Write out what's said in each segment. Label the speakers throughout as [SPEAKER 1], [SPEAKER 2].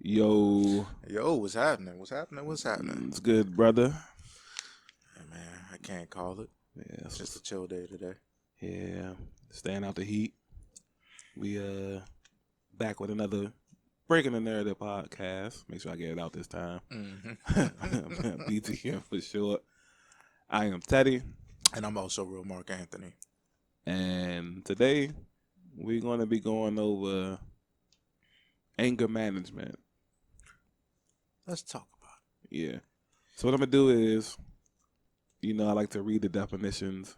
[SPEAKER 1] Yo,
[SPEAKER 2] Yo, what's happening? What's happening? What's happening?
[SPEAKER 1] it's good, brother.
[SPEAKER 2] Hey, man, I can't call it.
[SPEAKER 1] Yeah,
[SPEAKER 2] Just a chill day today.
[SPEAKER 1] yeah, staying out the heat. We back with another Breaking the Narrative podcast. Make sure I get it out this time. BTM for short. I am Teddy,
[SPEAKER 2] And I'm also real Mark Anthony.
[SPEAKER 1] and today we're going to be going over anger management.
[SPEAKER 2] Let's talk about
[SPEAKER 1] Yeah. So what I'm gonna do is, I like to read the definitions.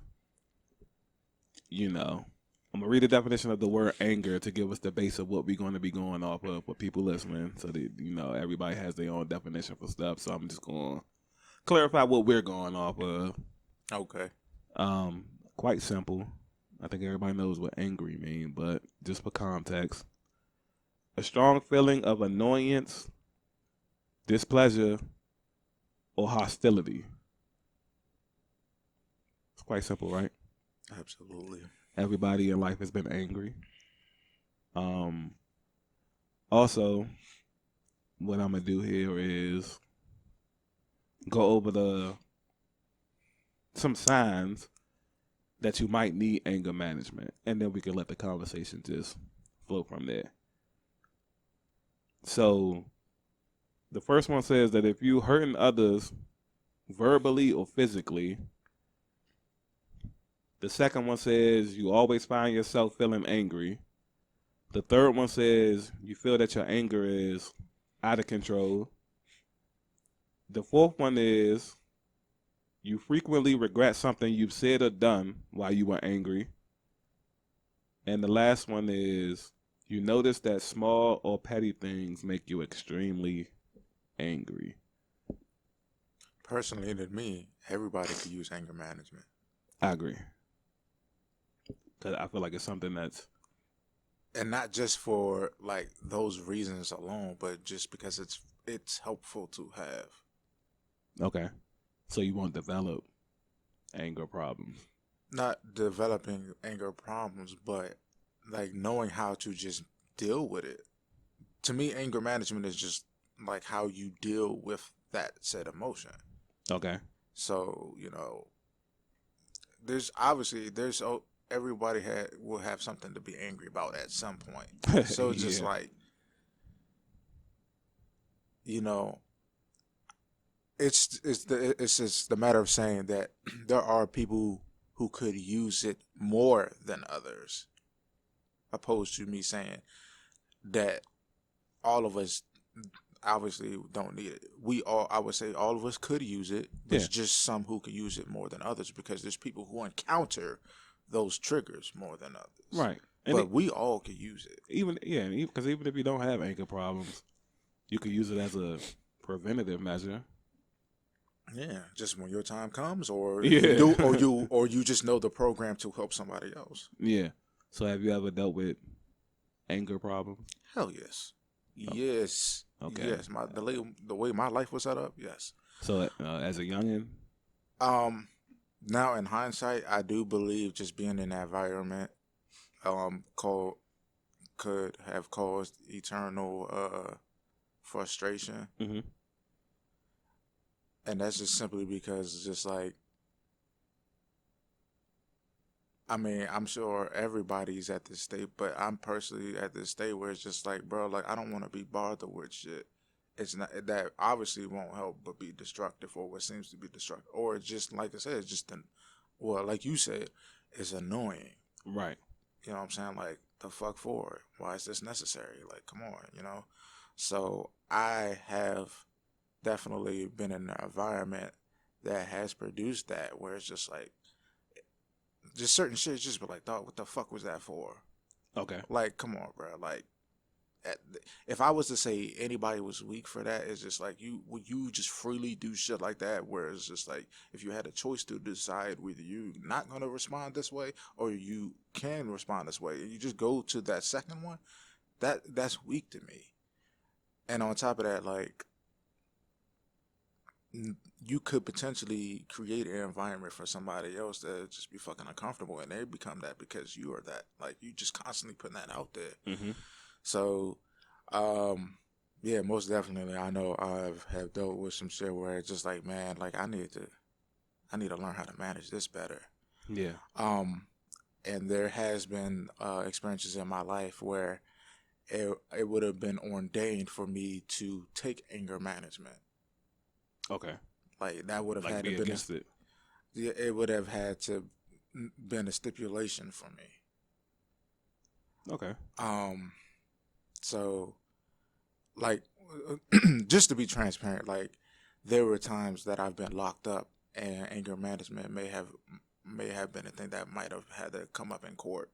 [SPEAKER 1] I'm gonna read the definition of the word anger to give us the base of what we're going to be going off of for people listening, so that everybody has their own definition for stuff. So I'm just going to clarify what we're going off of.
[SPEAKER 2] it. Okay.
[SPEAKER 1] Quite simple. I think everybody knows what angry mean, but just for context, a strong feeling of annoyance, displeasure, or hostility. It's quite simple, right?
[SPEAKER 2] Absolutely.
[SPEAKER 1] Everybody in life has been angry. Also, what I'm gonna do here is go over some signs that you might need anger management, and then we can let the conversation just flow from there. So, the first one says that if you hurting others verbally or physically. The second one says you always find yourself feeling angry. The third one says you feel that your anger is out of control. The fourth one is you frequently regret something you've said or done while you were angry. And the last one is you notice that small or petty things make you extremely angry.
[SPEAKER 2] Personally, to me, everybody could use anger management.
[SPEAKER 1] I agree. Because I feel like it's something that's...
[SPEAKER 2] And not just for like those reasons alone, but just because it's helpful to have.
[SPEAKER 1] Okay. So you won't develop anger problems.
[SPEAKER 2] Not developing anger problems, but like knowing how to just deal with it. To me, anger management is just like how you deal with that said emotion.
[SPEAKER 1] Okay.
[SPEAKER 2] So, there's everybody will have something to be angry about at some point. So it's just
[SPEAKER 1] Yeah.
[SPEAKER 2] like, you know, it's just the matter of saying that there are people who could use it more than others, opposed to me saying that all of us obviously don't need it. I would say all of us could use it, but
[SPEAKER 1] Yeah.
[SPEAKER 2] it's just some who could use it more than others because there's people who encounter those triggers more than others.
[SPEAKER 1] Right. And
[SPEAKER 2] But we all could use it.
[SPEAKER 1] because even if you don't have anger problems, you could use it as a preventative measure.
[SPEAKER 2] Yeah, just when your time comes, or
[SPEAKER 1] Yeah.
[SPEAKER 2] you do, or you just know the program to help somebody else.
[SPEAKER 1] Yeah. So have you ever dealt with anger problems?
[SPEAKER 2] Hell yes, yes,
[SPEAKER 1] Okay.
[SPEAKER 2] yes. The way my life was set up, yes.
[SPEAKER 1] So as a youngin,
[SPEAKER 2] Um, Now in hindsight, I do believe just being in that environment, called could have caused eternal frustration,
[SPEAKER 1] mm-hmm.
[SPEAKER 2] and that's just simply because it's just like, I mean, I'm sure everybody's at this state, but I'm personally at this state where it's just like, bro, like I don't want to be bothered with shit. It's not that obviously won't help but be destructive, or what seems to be destructive, or it's just like I said, it's just well, like you said, it's annoying.
[SPEAKER 1] Right.
[SPEAKER 2] You know what I'm saying? Like, the fuck for it? Why is this necessary? Like, come on. So I have definitely been in an environment that has produced that, where it's just like, just certain shit just be like, dog, what the fuck was that for?
[SPEAKER 1] Okay.
[SPEAKER 2] Like, come on, bro. Like, if I was to say anybody was weak for that, it's just like you just freely do shit like that, where it's just like if you had a choice to decide whether you not gonna respond this way or you can respond this way, and you just go to that second one, that's weak to me. And on top of that, like, you could potentially create an environment for somebody else to just be fucking uncomfortable, and they become that because you are that. Like, you just constantly putting that out there.
[SPEAKER 1] Mm-hmm.
[SPEAKER 2] So, um, Yeah, most definitely. I know have dealt with some shit where it's just like, man, like I need to learn how to manage this better.
[SPEAKER 1] Yeah.
[SPEAKER 2] Um, and there has been experiences in my life where it would have been ordained for me to take anger management.
[SPEAKER 1] Okay.
[SPEAKER 2] Like that would have
[SPEAKER 1] Like
[SPEAKER 2] had to
[SPEAKER 1] be
[SPEAKER 2] been
[SPEAKER 1] against it.
[SPEAKER 2] yeah, it would have had to been a stipulation for me.
[SPEAKER 1] Okay.
[SPEAKER 2] Um, so like just to be transparent, like there were times that I've been locked up, and anger management may have been a thing that might have had to come up in court.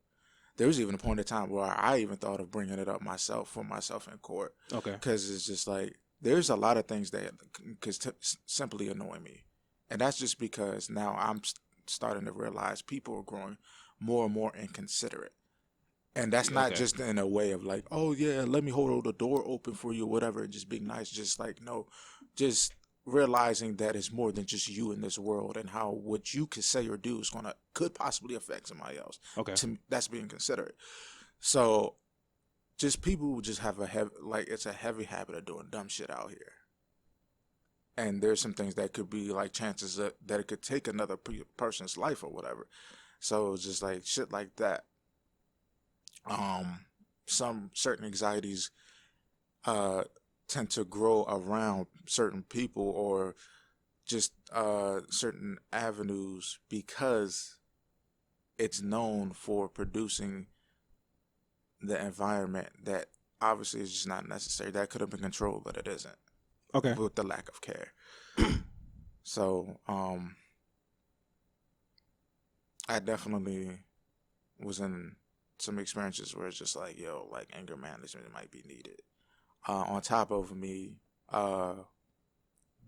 [SPEAKER 2] There was even a point in time where I even thought of bringing it up myself for myself in court,
[SPEAKER 1] Okay.
[SPEAKER 2] because it's just like there's a lot of things that could simply annoy me, and that's just because now I'm starting to realize people are growing more and more inconsiderate. And that's not
[SPEAKER 1] Okay.
[SPEAKER 2] just in a way of like, oh yeah, let me hold the door open for you, or whatever, just being nice. Just like, no, just realizing that it's more than just you in this world, and how what you could say or do is could possibly affect somebody else.
[SPEAKER 1] Okay.
[SPEAKER 2] That's being considerate. So just people who just have a heavy, like it's a heavy habit of doing dumb shit out here. And there's some things that could be like chances that it could take another person's life or whatever. So it's just like shit like that. Um, some certain anxieties uh tend to grow around certain people, or just certain avenues, because it's known for producing the environment that obviously is just not necessary. That could have been controlled, but it isn't,
[SPEAKER 1] Okay.
[SPEAKER 2] with the lack of care. So I definitely was in some experiences where it's just like, yo, like anger management might be needed. On top of me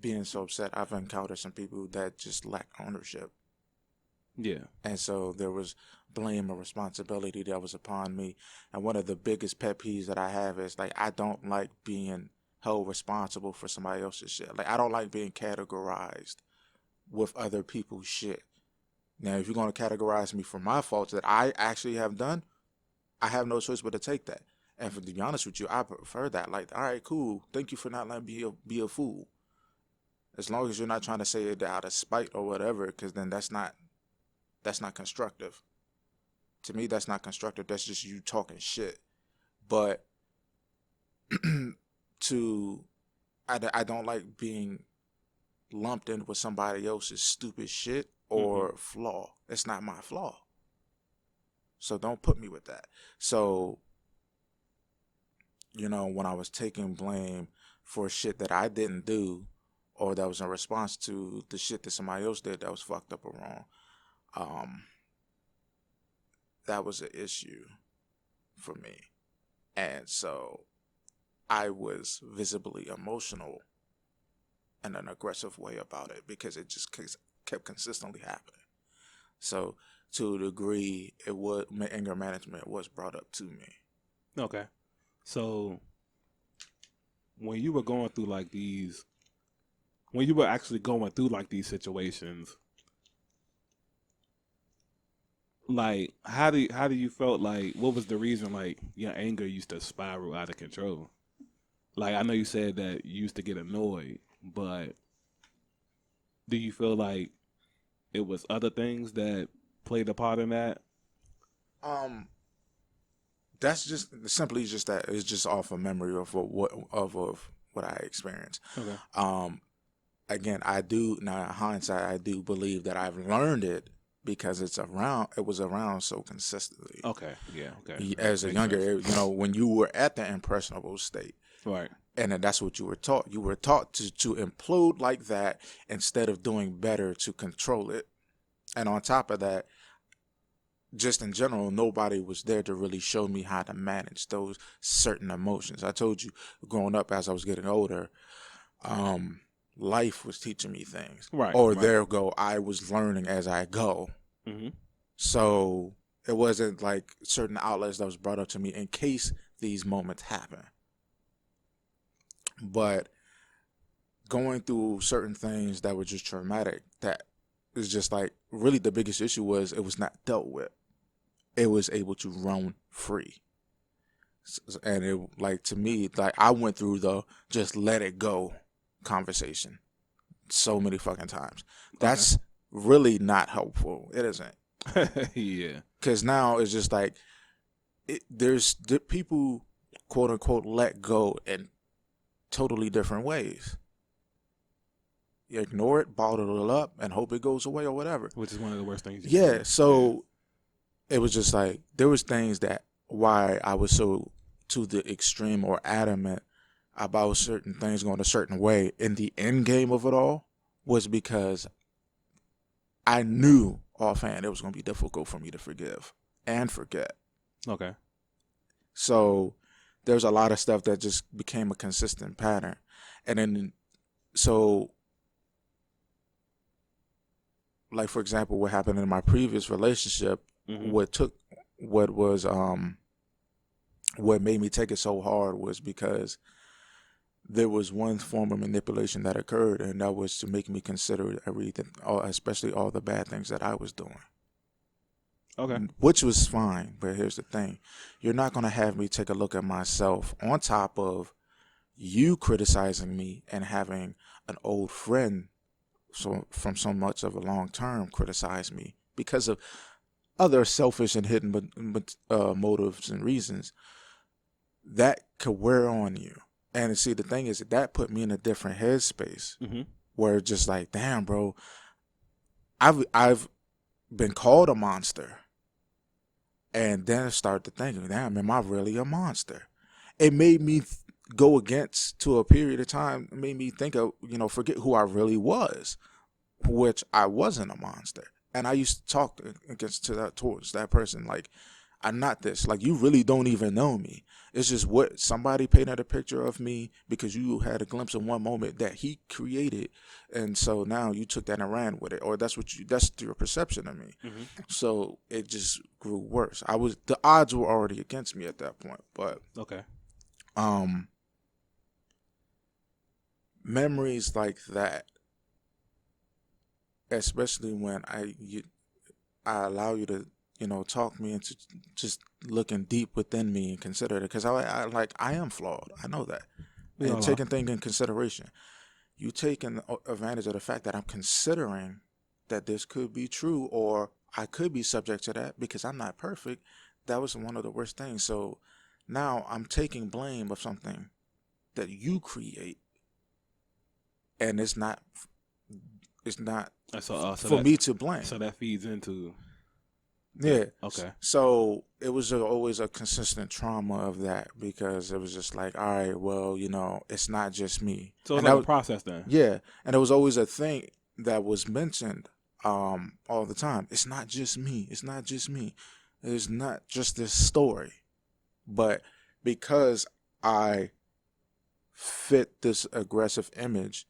[SPEAKER 2] being so upset, I've encountered some people that just lack ownership.
[SPEAKER 1] Yeah.
[SPEAKER 2] And so there was blame or responsibility that was upon me. And one of the biggest pet peeves that I have is like, I don't like being held responsible for somebody else's shit. Like, I don't like being categorized with other people's shit. Now, if you're going to categorize me for my faults that I actually have done, I have no choice but to take that. And to be honest with you, I prefer that. Like, all right, cool. Thank you for not letting me be a fool. As long as you're not trying to say it out of spite or whatever, because then that's not constructive. To me, that's not constructive. That's just you talking shit. But to I don't like being lumped in with somebody else's stupid shit
[SPEAKER 1] Mm-hmm.
[SPEAKER 2] or flaw. It's not my flaw. So don't put me with that. So, when I was taking blame for shit that I didn't do, or that was in response to the shit that somebody else did that was fucked up or wrong, um, that was an issue for me. And so I was visibly emotional in an aggressive way about it, because it just kept consistently happening. So to a degree, anger management was brought up to me.
[SPEAKER 1] Okay. So when you were going through like these, when you were actually going through like these situations, like how do you felt like what was the reason like your anger used to spiral out of control? Like I know you said that you used to get annoyed, but do you feel like it was other things that played a part in that?
[SPEAKER 2] Um, that's just simply just that it's just off a memory of what I experienced.
[SPEAKER 1] Okay.
[SPEAKER 2] Um, Again, I do now in hindsight, I do believe that I've learned it because it was around so consistently.
[SPEAKER 1] Okay. Yeah. Okay.
[SPEAKER 2] As a
[SPEAKER 1] Makes sense.
[SPEAKER 2] younger, when you were at the impressionable state,
[SPEAKER 1] Right.
[SPEAKER 2] and then that's what you were taught. You were taught to implode like that instead of doing better to control it. And on top of that, just in general, nobody was there to really show me how to manage those certain emotions. I told you, growing up as I was getting older, um, life was teaching me things.
[SPEAKER 1] Right.
[SPEAKER 2] Or
[SPEAKER 1] Right.
[SPEAKER 2] there go, I was learning as I go.
[SPEAKER 1] Mm-hmm.
[SPEAKER 2] So it wasn't like certain outlets that was brought up to me in case these moments happen. But going through certain things that were just traumatic, that is just like really the biggest issue was it was not dealt with. It was able to roam free. And it, like, to me, like, I went through the just let it go conversation so many fucking times. That's really not helpful. It isn't.
[SPEAKER 1] Yeah.
[SPEAKER 2] Because now it's just like, there's people, quote unquote, let go in totally different ways. You ignore it, bottle it up, and hope it goes away or whatever.
[SPEAKER 1] Which is one of the worst things you can
[SPEAKER 2] Yeah,
[SPEAKER 1] do.
[SPEAKER 2] so it was just like, there was things that why I was so to the extreme or adamant about certain things going a certain way in the end game of it all was because I knew offhand it was going to be difficult for me to forgive and forget.
[SPEAKER 1] Okay.
[SPEAKER 2] So there's a lot of stuff that just became a consistent pattern. And then, so, like, for example, what happened in my previous relationship, what made me take it so hard was because there was one form of manipulation that occurred, and that was to make me consider everything, especially all the bad things that I was doing.
[SPEAKER 1] Okay.
[SPEAKER 2] Which was fine, but here's the thing. You're not going to have me take a look at myself on top of you criticizing me and having an old friend from so much of a long term criticize me because of other selfish and hidden motives and reasons. That could wear on you. And see, the thing is that put me in a different headspace where it's just like, damn, bro, I've been called a monster. And then I started thinking, damn, am I really a monster? It made me go against, to a period of time, it made me think of, forget who I really was, which I wasn't a monster. And I used to talk towards that person like, I'm not this. Like, you really don't even know me. It's just what somebody painted a picture of me because you had a glimpse of one moment that he created, and so now you took that and ran with it, or that's your perception of me. So it just grew worse. The odds were already against me at that point, but memories like that, especially when I allow you to talk me into just looking deep within me and consider it, because I am flawed. I know that. And taking things in consideration, you taking advantage of the fact that I'm considering that this could be true, or I could be subject to that because I'm not perfect. That was one of the worst things. So now I'm taking blame of something that you create, and it's not for me to blame.
[SPEAKER 1] So that feeds into.
[SPEAKER 2] Yeah.
[SPEAKER 1] Okay.
[SPEAKER 2] So it was always a consistent trauma of that, because it was just like, all right, well, it's not just me.
[SPEAKER 1] So it's like a process then.
[SPEAKER 2] Yeah. And it was always a thing that was mentioned all the time. It's not just me. It's not just me. It's not just this story. But because I fit this aggressive image,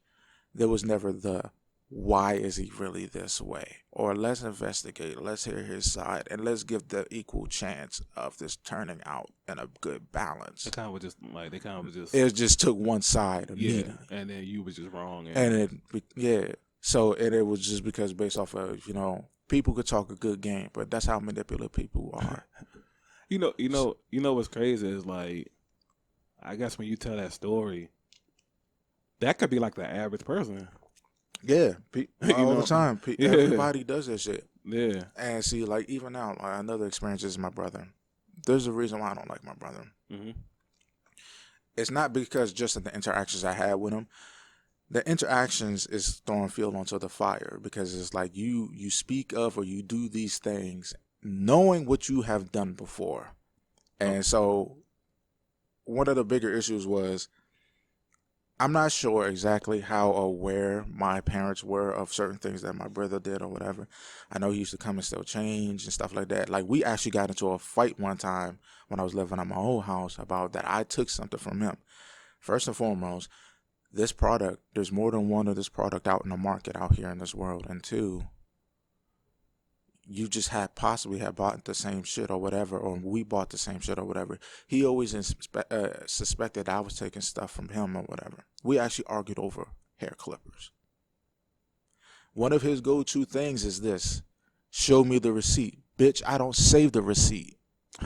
[SPEAKER 2] there was never the why is he really this way? Or let's investigate, let's hear his side, and let's give the equal chance of this turning out in a good balance.
[SPEAKER 1] It
[SPEAKER 2] just took one side of me.
[SPEAKER 1] And then you was just wrong.
[SPEAKER 2] So it was just because based off of, people could talk a good game, but that's how manipulative people are.
[SPEAKER 1] What's crazy is, like, I guess when you tell that story, that could be like the average person.
[SPEAKER 2] Yeah, all the time. Everybody does that shit.
[SPEAKER 1] Yeah.
[SPEAKER 2] And see, like, even now, another experience is my brother. There's a reason why I don't like my brother. It's not because just of the interactions I had with him. The interactions is throwing fuel onto the fire, because it's like you speak of or you do these things knowing what you have done before. And so one of the bigger issues was, I'm not sure exactly how aware my parents were of certain things that my brother did or whatever. I know he used to come and still change and stuff like that. Like, we actually got into a fight one time when I was living at my old house about that I took something from him. First and foremost, this product, there's more than one of this product out in the market out here in this world. And two, you just possibly had bought the same shit or whatever, or we bought the same shit or whatever. He always suspected I was taking stuff from him or whatever. We actually argued over hair clippers. One of his go-to things is this: show me the receipt. Bitch, I don't save the receipt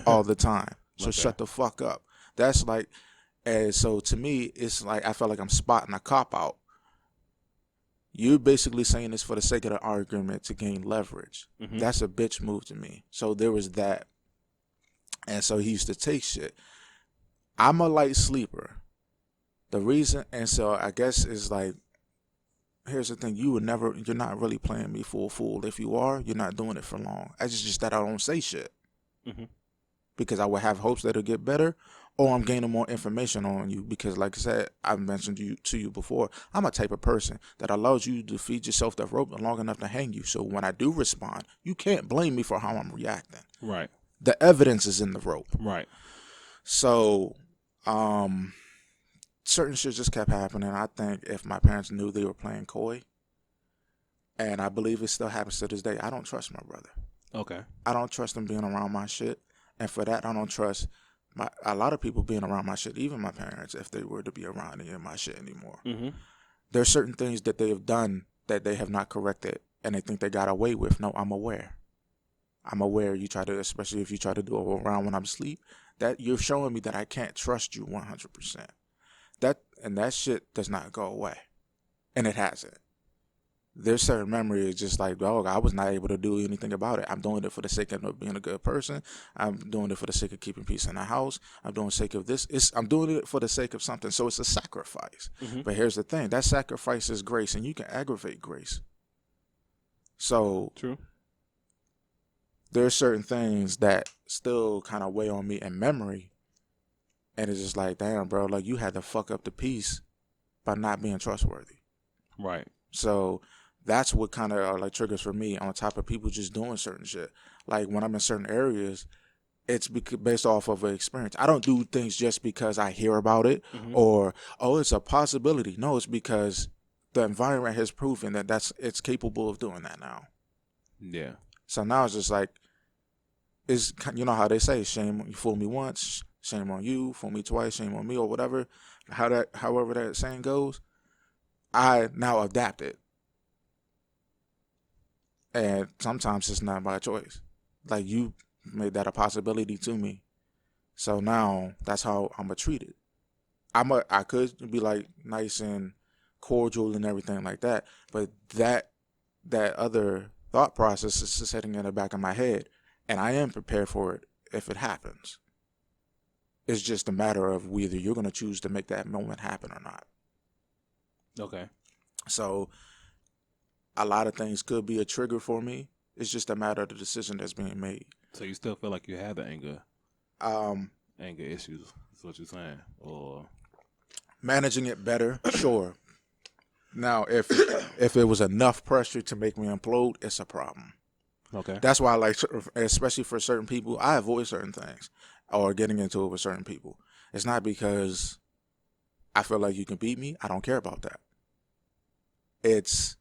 [SPEAKER 2] all the time. So shut the fuck up. That's like, and so to me, it's like I felt like I'm spotting a cop out. You're basically saying this for the sake of the argument to gain leverage.
[SPEAKER 1] Mm-hmm.
[SPEAKER 2] That's a bitch move to me. So there was that. And so he used to take shit. I'm a light sleeper. The reason, and so I guess is like, here's the thing: you're not really playing me full fool. If you are, you're not doing it for long. It's just that I don't say shit
[SPEAKER 1] Mm-hmm.
[SPEAKER 2] because I would have hopes that it'll get better, or I'm gaining more information on you. Because, like I said, I've mentioned to you before, I'm a type of person that allows you to feed yourself the rope long enough to hang you. So when I do respond, you can't blame me for how I'm reacting.
[SPEAKER 1] Right.
[SPEAKER 2] The evidence is in the rope.
[SPEAKER 1] Right.
[SPEAKER 2] So, certain shit just kept happening. I think if my parents knew they were playing coy, and I believe it still happens to this day, I don't trust my brother.
[SPEAKER 1] Okay.
[SPEAKER 2] I don't trust him being around my shit. And for that, I don't trust a lot of people being around my shit, even my parents, if they were to be around any of my shit anymore.
[SPEAKER 1] Mm-hmm.
[SPEAKER 2] There's certain things that they have done that they have not corrected, and they think they got away with. No, I'm aware. I'm aware you try to, especially if you try to do it around when I'm asleep, that you're showing me that I can't trust you 100%. That shit does not go away. And it hasn't. There's certain memories just like, dog, I was not able to do anything about it. I'm doing it for the sake of being a good person. I'm doing it for the sake of keeping peace in the house. I'm doing the sake of this. I'm doing it for the sake of something. So it's a sacrifice.
[SPEAKER 1] Mm-hmm.
[SPEAKER 2] But here's the thing. That sacrifice is grace, and you can aggravate grace. So
[SPEAKER 1] True.
[SPEAKER 2] there's certain things that still kind of weigh on me in memory. And it's just like, damn, bro, like you had to fuck up the peace by not being trustworthy.
[SPEAKER 1] Right.
[SPEAKER 2] So that's what kind of like triggers for me on top of people just doing certain shit. Like when I'm in certain areas, it's based off of an experience. I don't do things just because I hear about it
[SPEAKER 1] Mm-hmm.
[SPEAKER 2] or, oh, it's a possibility. No, it's because the environment has proven that it's capable of doing that now.
[SPEAKER 1] Yeah.
[SPEAKER 2] So now it's just like, you know how they say, shame, you fool me once, shame on you, fool me twice, shame on me, or whatever. However that saying goes, I now adapt it. And sometimes it's not by choice. Like you made that a possibility to me. So now that's how I'm treated. I could be like nice and cordial and everything like that, but that other thought process is sitting in the back of my head, and I am prepared for it if it happens. It's just a matter of whether you're going to choose to make that moment happen or not.
[SPEAKER 1] Okay.
[SPEAKER 2] So a lot of things could be a trigger for me. It's just a matter of the decision that's being made.
[SPEAKER 1] So you still feel like you have the anger issues? Is what you're saying, or
[SPEAKER 2] managing it better, sure. Now, if it was enough pressure to make me implode, it's a problem.
[SPEAKER 1] okay.
[SPEAKER 2] That's why, like, especially for certain people, I avoid certain things or getting into it with certain people. It's not because I feel like you can beat me. I don't care about that. It's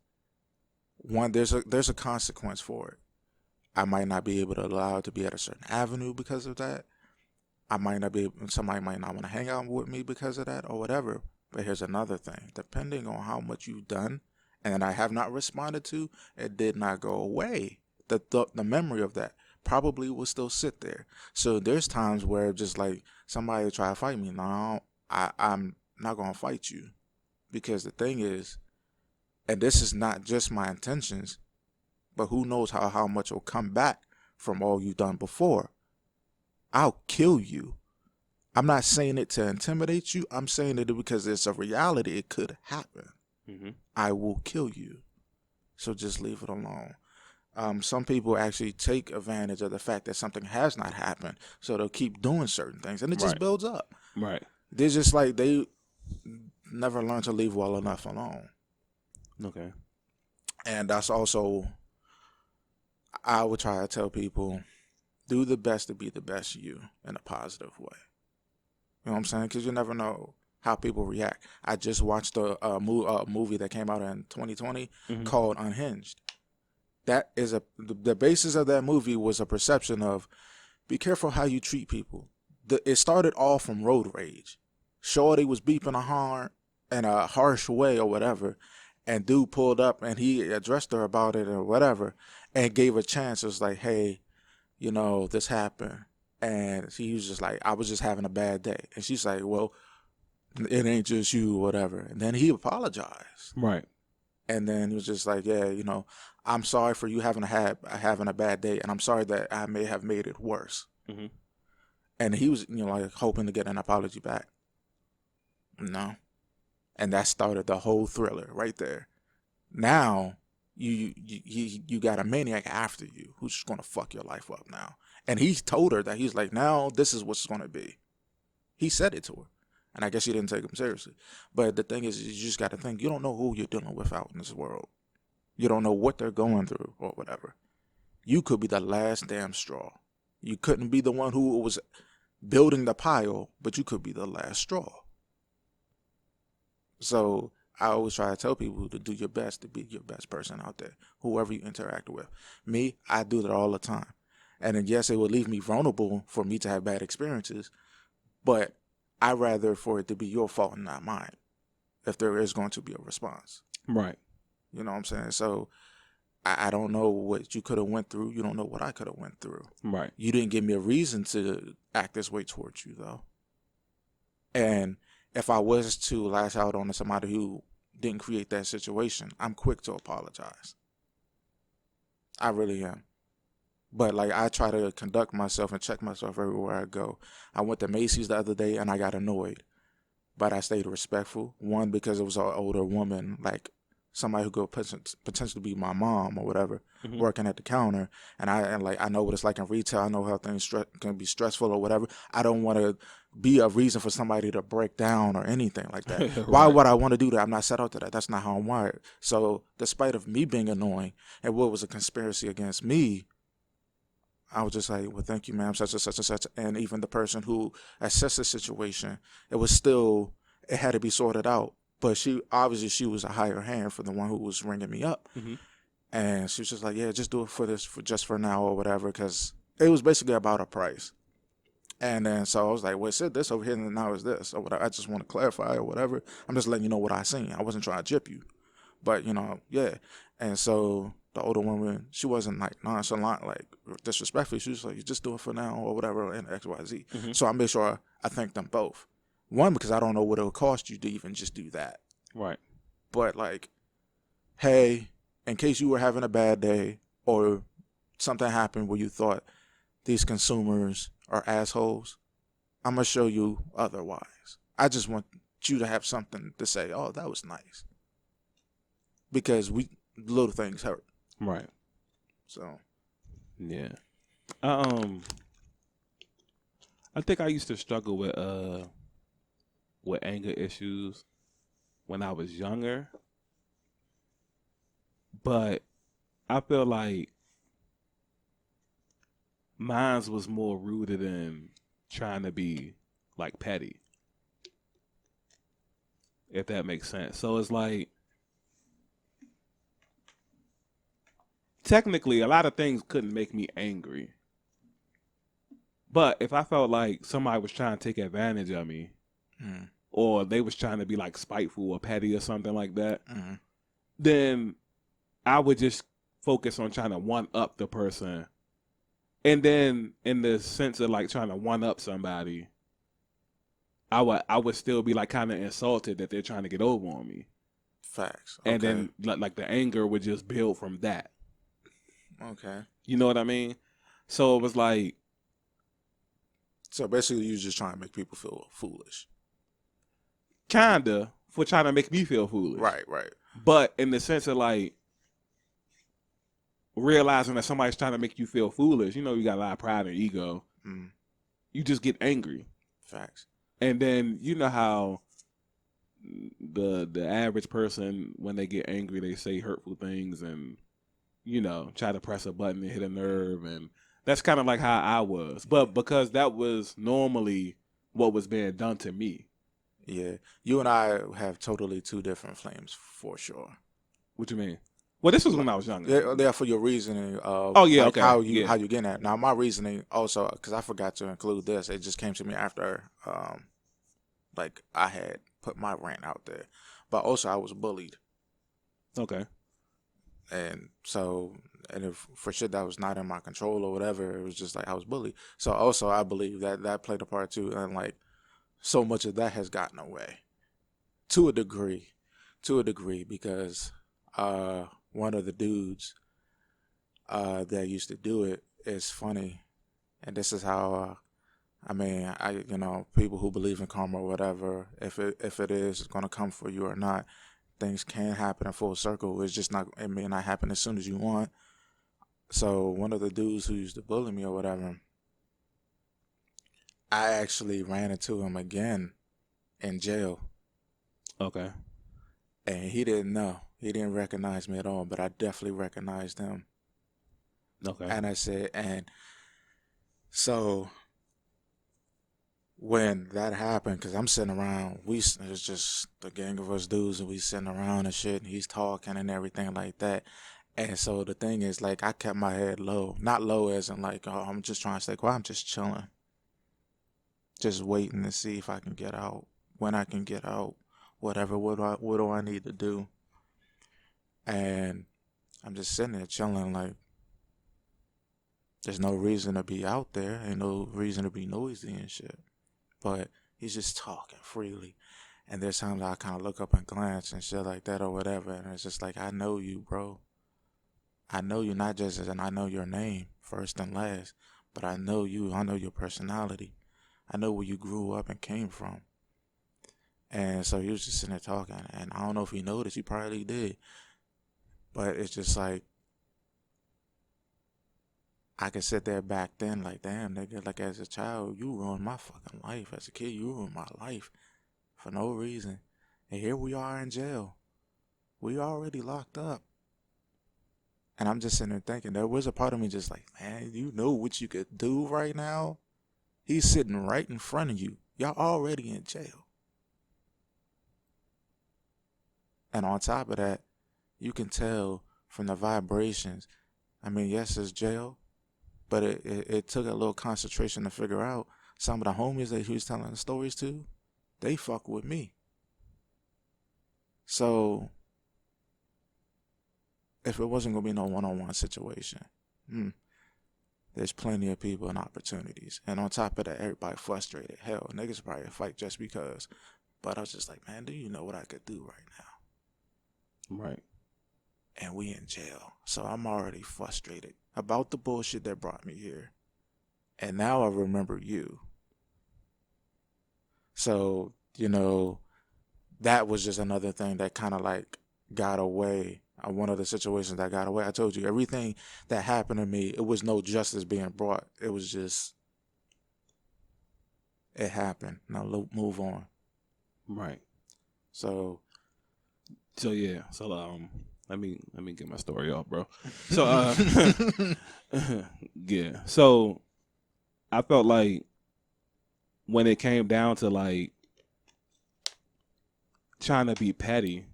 [SPEAKER 2] one. There's a consequence for it. I might not be able to allow it to be at a certain avenue because of that. I might not be. Somebody might not want to hang out with me because of that or whatever. But here's another thing. Depending on how much you've done and I have not responded to, it did not go away. The memory of that probably will still sit there. So there's times where just like somebody will try to fight me. No, I'm not going to fight you. Because the thing is, and this is not just my intentions, but who knows how much will come back from all you've done before. I'll kill you. I'm not saying it to intimidate you. I'm saying it because it's a reality. It could happen.
[SPEAKER 1] Mm-hmm.
[SPEAKER 2] I will kill you. So just leave it alone. Some people actually take advantage of the fact that something has not happened. So they'll keep doing certain things. And it just
[SPEAKER 1] Right.
[SPEAKER 2] builds up.
[SPEAKER 1] Right.
[SPEAKER 2] They're just like they never learn to leave well enough alone.
[SPEAKER 1] Okay.
[SPEAKER 2] And that's also, I would try to tell people, do the best to be the best you in a positive way. You know what I'm saying? Because you never know how people react. I just watched a movie that came out in 2020
[SPEAKER 1] Mm-hmm.
[SPEAKER 2] called Unhinged. That is the basis of that movie was a perception of be careful how you treat people. It started all from road rage. Shorty was beeping a horn in a harsh way or whatever, and dude pulled up and he addressed her about it or whatever and gave a chance. It was like, hey, you know, this happened. And he was just like, I was just having a bad day. And she's like, well, it ain't just you, whatever. And then he apologized.
[SPEAKER 1] Right.
[SPEAKER 2] And then he was just like, yeah, I'm sorry for you having a bad day, and I'm sorry that I may have made it worse.
[SPEAKER 1] Mm-hmm.
[SPEAKER 2] And he was, like hoping to get an apology back. No. And that started the whole thriller right there. Now you got a maniac after you who's just gonna fuck your life up now. And he told her that he's like, now this is what's gonna be. He said it to her. And I guess she didn't take him seriously. But the thing is, you just got to think, you don't know who you're dealing with out in this world. You don't know what they're going through or whatever. You could be the last damn straw. You couldn't be the one who was building the pile, but you could be the last straw. So I always try to tell people to do your best to be your best person out there, whoever you interact with. Me, I do that all the time. And then, yes, it would leave me vulnerable for me to have bad experiences, but I'd rather for it to be your fault and not mine if there is going to be a response.
[SPEAKER 1] Right.
[SPEAKER 2] You know what I'm saying? So I don't know what you could have went through. You don't know what I could have went through.
[SPEAKER 1] Right.
[SPEAKER 2] You didn't give me a reason to act this way towards you, though. And if I was to lash out on somebody who didn't create that situation, I'm quick to apologize. I really am. But like, I try to conduct myself and check myself everywhere I go. I went to Macy's the other day and I got annoyed, but I stayed respectful. One, because it was an older woman, like somebody who could potentially be my mom or whatever,
[SPEAKER 1] Mm-hmm.
[SPEAKER 2] working at the counter. And I know what it's like in retail. I know how things can be stressful or whatever. I don't want to be a reason for somebody to break down or anything like that.
[SPEAKER 1] Right.
[SPEAKER 2] Why would I want to do that? I'm not set out to that. That's not how I'm wired. So despite of me being annoying and what was a conspiracy against me, I was just like, well, thank you, ma'am, such and such and such. And even the person who assessed the situation, it had to be sorted out. But she was a higher hand for the one who was ringing me up.
[SPEAKER 1] Mm-hmm.
[SPEAKER 2] And she was just like, yeah, just do it for now or whatever. Because it was basically about a price. And then so I was like, well, it said this over here and now it's this. Or whatever. I just want to clarify or whatever. I'm just letting you know what I seen. I wasn't trying to jip you. But, yeah. And so the older woman, she wasn't like nonchalant, like disrespectful. She was like, you just do it for now or whatever, and XYZ.
[SPEAKER 1] Mm-hmm.
[SPEAKER 2] So I made sure I thanked them both. One, because I don't know what it would cost you to even just do that.
[SPEAKER 1] Right.
[SPEAKER 2] But like, hey, in case you were having a bad day or something happened where you thought these consumers are assholes, I'm going to show you otherwise. I just want you to have something to say, oh, that was nice. Because little things hurt.
[SPEAKER 1] Right.
[SPEAKER 2] So,
[SPEAKER 1] yeah. I think I used to struggle with anger issues when I was younger, but I feel like mine was more rooted in trying to be like petty, if that makes sense. So it's like, technically, a lot of things couldn't make me angry. But if I felt like somebody was trying to take advantage of me, or they was trying to be like spiteful or petty or something like that, then I would just focus on trying to one up the person. And then in the sense of like trying to one up somebody, I would still be like kind of insulted that they're trying to get over on me.
[SPEAKER 2] Facts. Okay.
[SPEAKER 1] And then like the anger would just build from that.
[SPEAKER 2] Okay.
[SPEAKER 1] You know what I mean? So it was like,
[SPEAKER 2] so basically you just trying to make people feel foolish.
[SPEAKER 1] Kinda, for trying to make me feel foolish.
[SPEAKER 2] Right.
[SPEAKER 1] But in the sense of like realizing that somebody's trying to make you feel foolish, you got a lot of pride and ego. You just get angry.
[SPEAKER 2] Facts.
[SPEAKER 1] And then you know how the average person, when they get angry, they say hurtful things and try to press a button and hit a nerve, and that's kind of like how I was. But because that was normally what was being done to me.
[SPEAKER 2] Yeah. You and I have totally two different flames for sure.
[SPEAKER 1] What you mean? Well, this was when I was younger.
[SPEAKER 2] They're for your reasoning of
[SPEAKER 1] okay.
[SPEAKER 2] how you getting at. Now my reasoning also, because I forgot to include this, it just came to me after like I had put my rant out there. But also I was bullied.
[SPEAKER 1] Okay.
[SPEAKER 2] And so, and if for shit that was not in my control or whatever, it was just like I was bullied. So also, I believe that that played a part too, and like so much of that has gotten away to a degree, because one of the dudes that used to do it is funny, and this is how. I mean, people who believe in karma or whatever, if it is gonna come for you or not, things can happen in full circle. It's just not, it may not happen as soon as you want. So one of the dudes who used to bully me or whatever, I actually ran into him again in jail,
[SPEAKER 1] Okay.
[SPEAKER 2] and he didn't know. He didn't recognize me at all, but I definitely recognized him.
[SPEAKER 1] Okay.
[SPEAKER 2] And I said, and so when that happened, because I'm sitting around, it's just the gang of us dudes, and we sitting around and shit, and he's talking and everything like that. And so the thing is, like, I kept my head low. Not low as in, like, oh, I'm just trying to stay quiet. I'm just chilling. Just waiting to see if I can get out, when I can get out, whatever, what do I need to do? And I'm just sitting there chilling, like, there's no reason to be out there. Ain't no reason to be noisy and shit. But he's just talking freely. And there's times I kind of look up and glance and shit like that or whatever. And it's just like, I know you, bro. I know you not just as in I know your name first and last, but I know you. I know your personality. I know where you grew up and came from. And so he was just sitting there talking. And I don't know if he noticed. He probably did. But it's just like, I could sit there back then like, damn, nigga, like as a child, you ruined my fucking life. As a kid, you ruined my life for no reason. And here we are in jail. We already locked up. And I'm just sitting there thinking, there was a part of me just like, man, you know what you could do right now? He's sitting right in front of you. Y'all already in jail. And on top of that, you can tell from the vibrations. I mean, yes, it's jail, but it took a little concentration to figure out some of the homies that he was telling the stories to, they fuck with me. So if it wasn't going to be no one-on-one situation, there's plenty of people and opportunities. And on top of that, everybody frustrated. Hell, niggas probably fight just because. But I was just like, man, do you know what I could do right now?
[SPEAKER 1] Right.
[SPEAKER 2] And we in jail. So I'm already frustrated about the bullshit that brought me here. And now I remember you. So, that was just another thing that kind of like got away. One of the situations that got away. I told you, everything that happened to me, it was no justice being brought. It was just, it happened. Now move on.
[SPEAKER 1] Right.
[SPEAKER 2] So
[SPEAKER 1] yeah. So let me get my story off, bro. So yeah. So I felt like when it came down to like trying to be petty,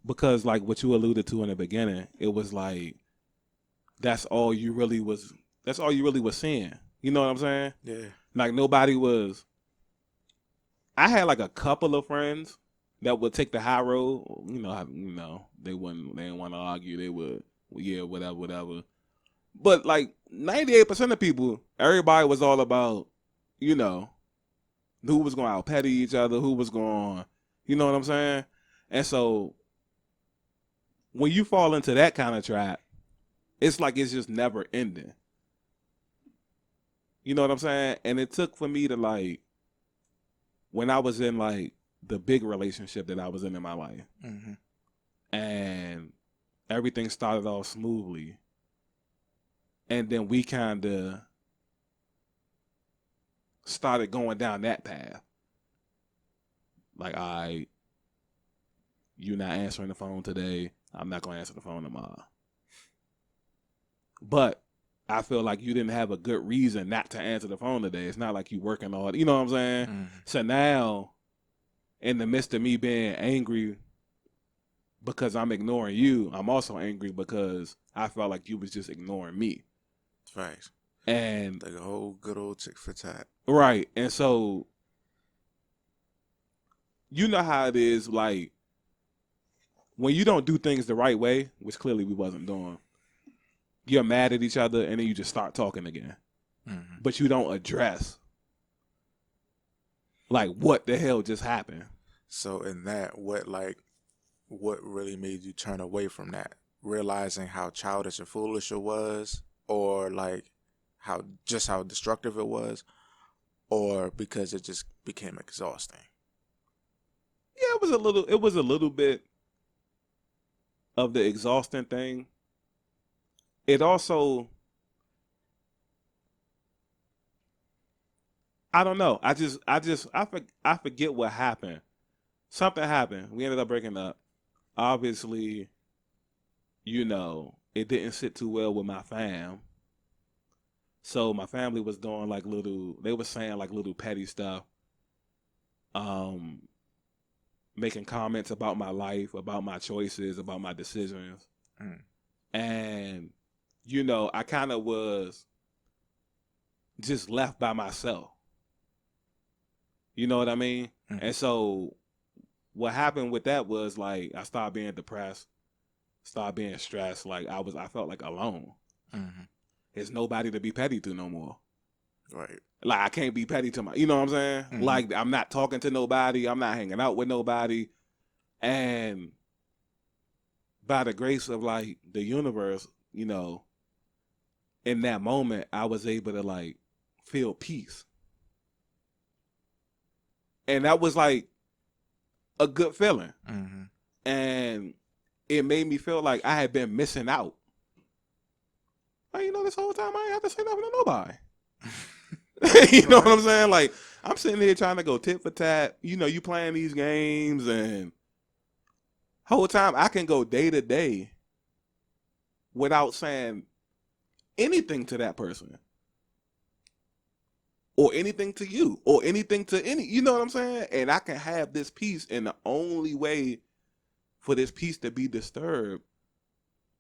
[SPEAKER 1] because like what you alluded to in the beginning, it was like that's all you really was seeing. You know what I'm saying?
[SPEAKER 2] yeah.
[SPEAKER 1] Like nobody was. I had like a couple of friends that would take the high road. They didn't want to argue. They would, yeah, whatever. But like 98% of people, everybody was all about, who was going to out petty each other, who was going, you know what I'm saying? And so when you fall into that kind of trap, it's like it's just never ending. You know what I'm saying? And it took for me to like, when I was in like the big relationship that I was in my life, and everything started off smoothly, and then we kind of started going down that path. Like, all right, you're not answering the phone today. I'm not going to answer the phone tomorrow. But I feel like you didn't have a good reason not to answer the phone today. It's not like you working on it. You know what I'm saying? So now, in the midst of me being angry because I'm ignoring you, I'm also angry because I felt like you was just ignoring me.
[SPEAKER 2] Right.
[SPEAKER 1] And
[SPEAKER 2] like a whole good old tick for tat.
[SPEAKER 1] Right. And so, you know how it is, like, when you don't do things the right way, which clearly we wasn't doing, you're mad at each other and then you just start talking again.
[SPEAKER 2] Mm-hmm.
[SPEAKER 1] But you don't address like what the hell just happened.
[SPEAKER 2] So in that, what really made you turn away from that? Realizing how childish and foolish it was, or like how destructive it was, or because it just became exhausting?
[SPEAKER 1] Yeah, it was a little bit of the exhausting thing. It also, I don't know. I forget what happened. Something happened. We ended up breaking up. Obviously, it didn't sit too well with my fam. So my family was doing like they were saying like little petty stuff, um, making comments about my life, about my choices, about my decisions.
[SPEAKER 2] Mm.
[SPEAKER 1] And, I kind of was just left by myself. You know what I mean?
[SPEAKER 2] Mm.
[SPEAKER 1] And so what happened with that was like I started being depressed, started being stressed. Like I felt like alone.
[SPEAKER 2] Mm-hmm.
[SPEAKER 1] There's nobody to be petty to no more.
[SPEAKER 2] Right.
[SPEAKER 1] Like I can't be petty to you know what I'm saying?
[SPEAKER 2] Mm-hmm.
[SPEAKER 1] Like I'm not talking to nobody. I'm not hanging out with nobody. And by the grace of like the universe, in that moment, I was able to like feel peace. And that was like a good feeling.
[SPEAKER 2] Mm-hmm.
[SPEAKER 1] And it made me feel like I had been missing out. Like, this whole time I ain't have to say nothing to nobody. You know what I'm saying? Like, I'm sitting here trying to go tit for tat. You playing these games and whole time I can go day to day without saying anything to that person. Or anything to you. Or anything to you know what I'm saying? And I can have this peace, and the only way for this peace to be disturbed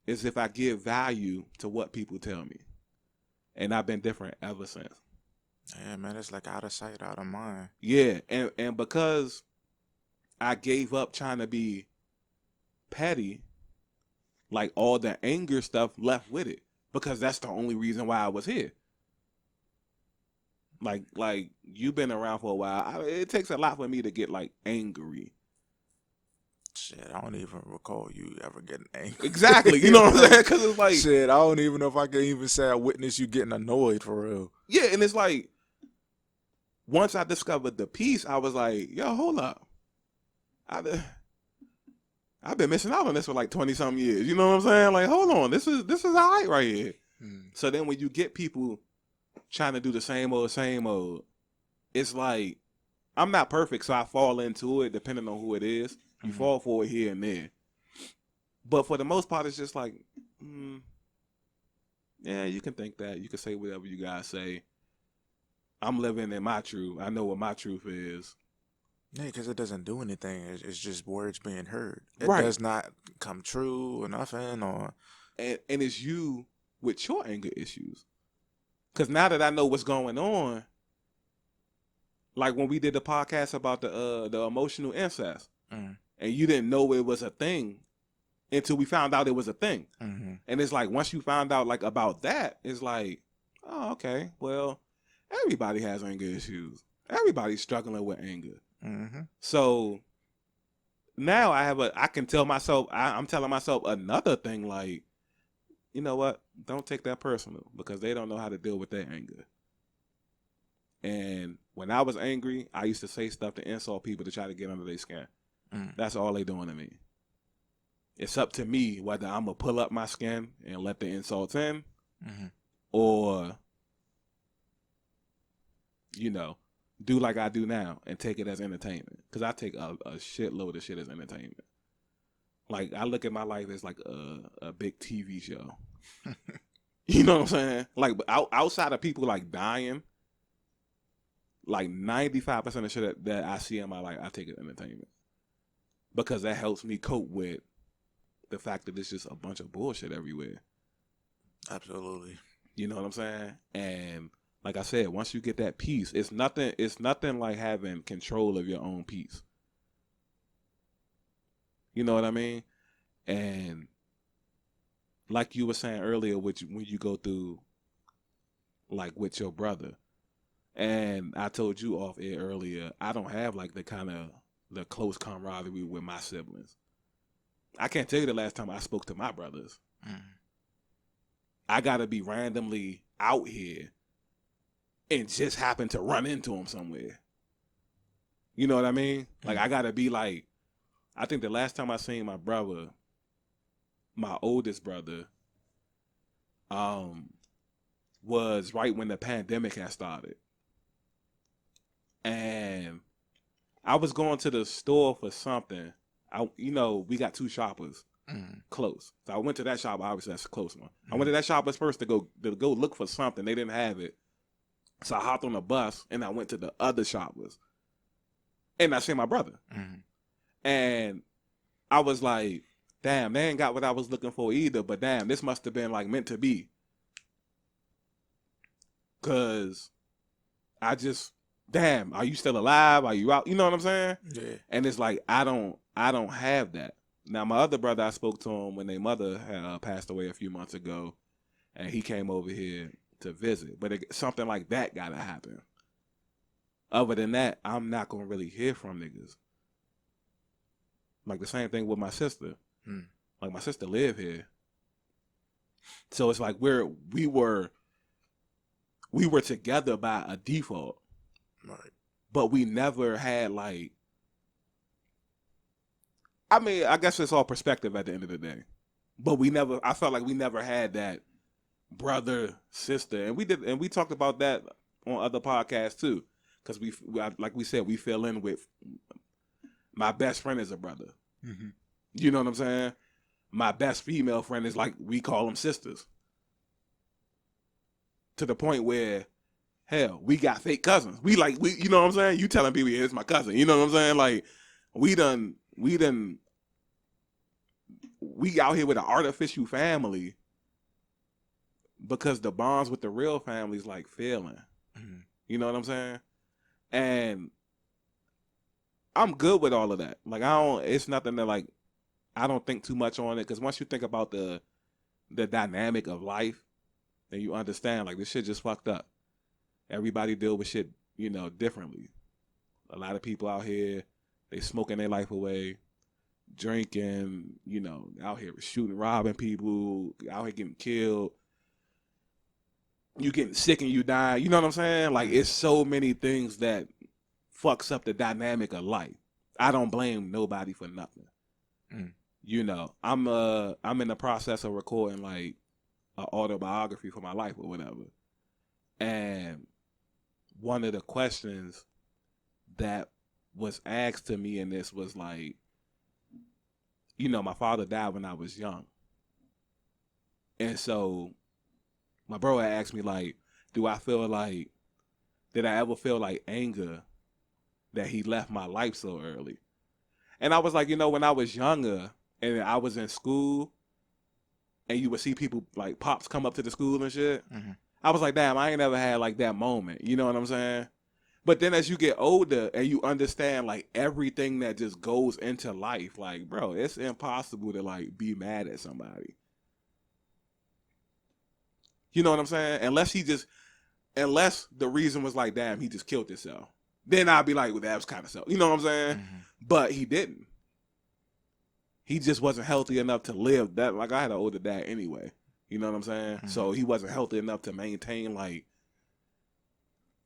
[SPEAKER 1] is if I give value to what people tell me. And I've been different ever since.
[SPEAKER 2] Yeah, man, it's like out of sight, out of mind.
[SPEAKER 1] Yeah, and because I gave up trying to be petty, like all the anger stuff left with it. Because that's the only reason why I was here. Like you've been around for a while. It takes a lot for me to get like angry.
[SPEAKER 2] Shit, I don't even recall you ever getting angry.
[SPEAKER 1] Exactly, you know what I'm saying? Because it's like
[SPEAKER 2] shit, I don't even know if I can even say I witnessed you getting annoyed for real.
[SPEAKER 1] Yeah, and it's like once I discovered the peace, I was like, yo, hold up. I've been missing out on this for like 20 something years. You know what I'm saying? Like, hold on, this is all right here. So then when you get people trying to do the same old, it's like I'm not perfect, so I fall into it depending on who it is. You fall for it here and there. But for the most part, it's just like, yeah, you can think that. You can say whatever you guys say. I'm living in my truth. I know what my truth is.
[SPEAKER 2] Yeah, because it doesn't do anything. It's just words being heard. It
[SPEAKER 1] Right.
[SPEAKER 2] does not come true or nothing.
[SPEAKER 1] And it's you with your anger issues. Because now that I know what's going on, like when we did the podcast about the emotional incest, and you didn't know it was a thing until we found out it was a thing.
[SPEAKER 2] Mm-hmm.
[SPEAKER 1] And it's like once you found out like about that, it's like, oh, okay, well, everybody has anger issues. Everybody's struggling with anger.
[SPEAKER 2] Mm-hmm.
[SPEAKER 1] So now I can tell myself, I'm telling myself another thing, like, you know what? Don't take that personal because they don't know how to deal with their anger. And when I was angry, I used to say stuff to insult people to try to get under their skin. That's all they doing to me. It's up to me whether I'm going to pull up my skin and let the insults in or, do like I do now and take it as entertainment. Because I take a shitload of shit as entertainment. Like, I look at my life as like a big TV show. You know what I'm saying? Like, outside of people like dying, like 95% of shit that I see in my life, I take it as entertainment. Because that helps me cope with the fact that it's just a bunch of bullshit everywhere.
[SPEAKER 2] Absolutely.
[SPEAKER 1] You know what I'm saying? And like I said, once you get that peace, it's nothing like having control of your own peace. You know what I mean? And like you were saying earlier, when you go through, like with your brother, and I told you off air earlier, I don't have like the close camaraderie with my siblings. I can't tell you the last time I spoke to my brothers.
[SPEAKER 2] Mm.
[SPEAKER 1] I gotta be randomly out here and just happen to run into them somewhere. You know what I mean? Like I gotta be like, I think the last time I seen my brother, my oldest brother, was right when the pandemic had started. And I was going to the store for something. We got two shoppers close. So I went to that shop. Obviously, that's a close one. I went to that shop first to go look for something. They didn't have it. So I hopped on a bus and I went to the other shoppers. And I seen my brother. And I was like, damn, they ain't got what I was looking for either. But damn, this must have been like meant to be. Cause I just, damn, are you still alive? Are you out? You know what I'm saying?
[SPEAKER 2] Yeah.
[SPEAKER 1] And it's like I don't have that. Now my other brother, I spoke to him when their mother had passed away a few months ago, and he came over here to visit. But something like that gotta happen. Other than that, I'm not gonna really hear from niggas. Like the same thing with my sister. Like my sister live here, so it's like we were together by a default.
[SPEAKER 2] Right.
[SPEAKER 1] But we never had like, I mean, I guess it's all perspective at the end of the day. But I felt like we never had that brother, sister. And we talked about that on other podcasts too. Because like we said, we fell in with, my best friend is a brother.
[SPEAKER 2] Mm-hmm.
[SPEAKER 1] You know what I'm saying? My best female friend is like, we call them sisters. To the point where, hell, we got fake cousins. We you know what I'm saying? You telling people, yeah, it's my cousin. You know what I'm saying? Like, we out here with an artificial family because the bonds with the real family is like failing.
[SPEAKER 2] Mm-hmm.
[SPEAKER 1] You know what I'm saying? And I'm good with all of that. Like, it's nothing that like, I don't think too much on it. Because once you think about the dynamic of life, then you understand, like, this shit just fucked up. Everybody deal with shit, differently. A lot of people out here, they smoking their life away, drinking, out here shooting, robbing people, out here getting killed. You getting sick and you die. You know what I'm saying? Like, it's so many things that fucks up the dynamic of life. I don't blame nobody for nothing. I'm in the process of recording like an autobiography for my life or whatever. And one of the questions that was asked to me in this was like, my father died when I was young. And so my bro had asked me like, did I ever feel like anger that he left my life so early? And I was like, when I was younger and I was in school and you would see people like pops come up to the school and shit, I was like, damn, I ain't never had like that moment. You know what I'm saying? But then as you get older and you understand like everything that just goes into life, like, bro, it's impossible to like be mad at somebody. You know what I'm saying? Unless the reason was like, damn, he just killed himself. Then I'd be like, well, that was kind of so. You know what I'm saying? But he didn't. He just wasn't healthy enough to live that. Like, I had an older dad anyway. You know what I'm saying? So he wasn't healthy enough to maintain, like,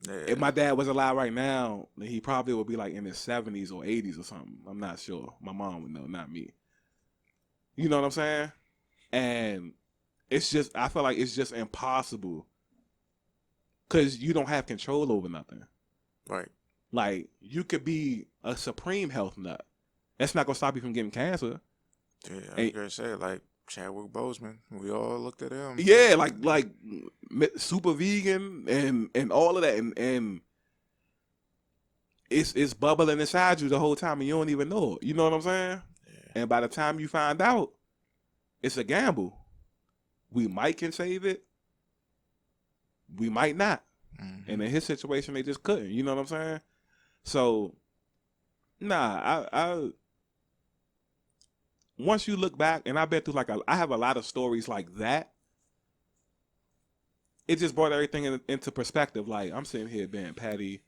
[SPEAKER 1] if my dad was alive right now, then he probably would be like in his 70s or 80s or something. I'm not sure. My mom would know, not me. You know what I'm saying? And I feel like it's just impossible because you don't have control over nothing.
[SPEAKER 2] Right.
[SPEAKER 1] Like, you could be a supreme health nut. That's not going to stop you from getting cancer.
[SPEAKER 2] Yeah, I was going to say, like, Chadwick Boseman, we all looked at him.
[SPEAKER 1] Yeah, like super vegan and all of that. And it's bubbling inside you the whole time and you don't even know it. You know what I'm saying?
[SPEAKER 2] Yeah.
[SPEAKER 1] And by the time you find out, it's a gamble. We might can save it. We might not. And in his situation, they just couldn't. You know what I'm saying? So, nah, once you look back, and I've been through I have a lot of stories like that. It just brought everything into perspective. Like, I'm sitting here being petty.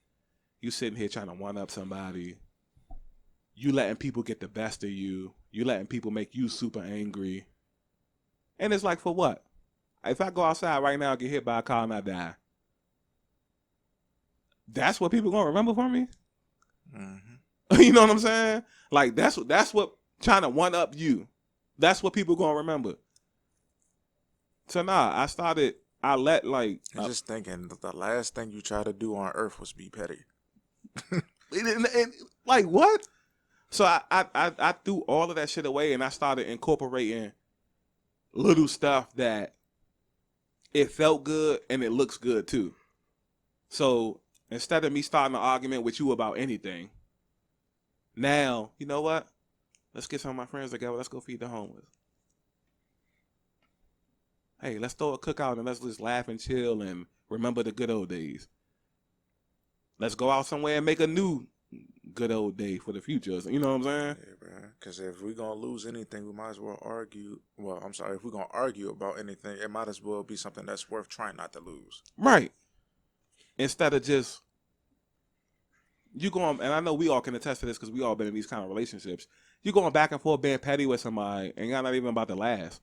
[SPEAKER 1] You sitting here trying to one up somebody. You letting people get the best of you. You letting people make you super angry. And it's like, for what? If I go outside right now and get hit by a car and I die, that's what people gonna remember from me?
[SPEAKER 2] Mm-hmm.
[SPEAKER 1] You know what I'm saying? Like, that's what trying to one up you. That's what people gonna remember. So nah, I let like
[SPEAKER 2] You're just thinking the last thing you try to do on earth was be petty.
[SPEAKER 1] like what? So I threw all of that shit away and I started incorporating little stuff that it felt good and it looks good too. So instead of me starting an argument with you about anything, now, you know what? Let's get some of my friends together. Let's go feed the homeless. Hey, let's throw a cookout and let's just laugh and chill and remember the good old days. Let's go out somewhere and make a new good old day for the future. You know what I'm saying?
[SPEAKER 2] Yeah, bro. Because if we're going to lose anything, we might as well argue. Well, I'm sorry. If we're going to argue about anything, it might as well be something that's worth trying not to lose.
[SPEAKER 1] Right. Instead of just, you going, and I know we all can attest to this because we all been in these kind of relationships. You going back and forth being petty with somebody and you're not even about to last.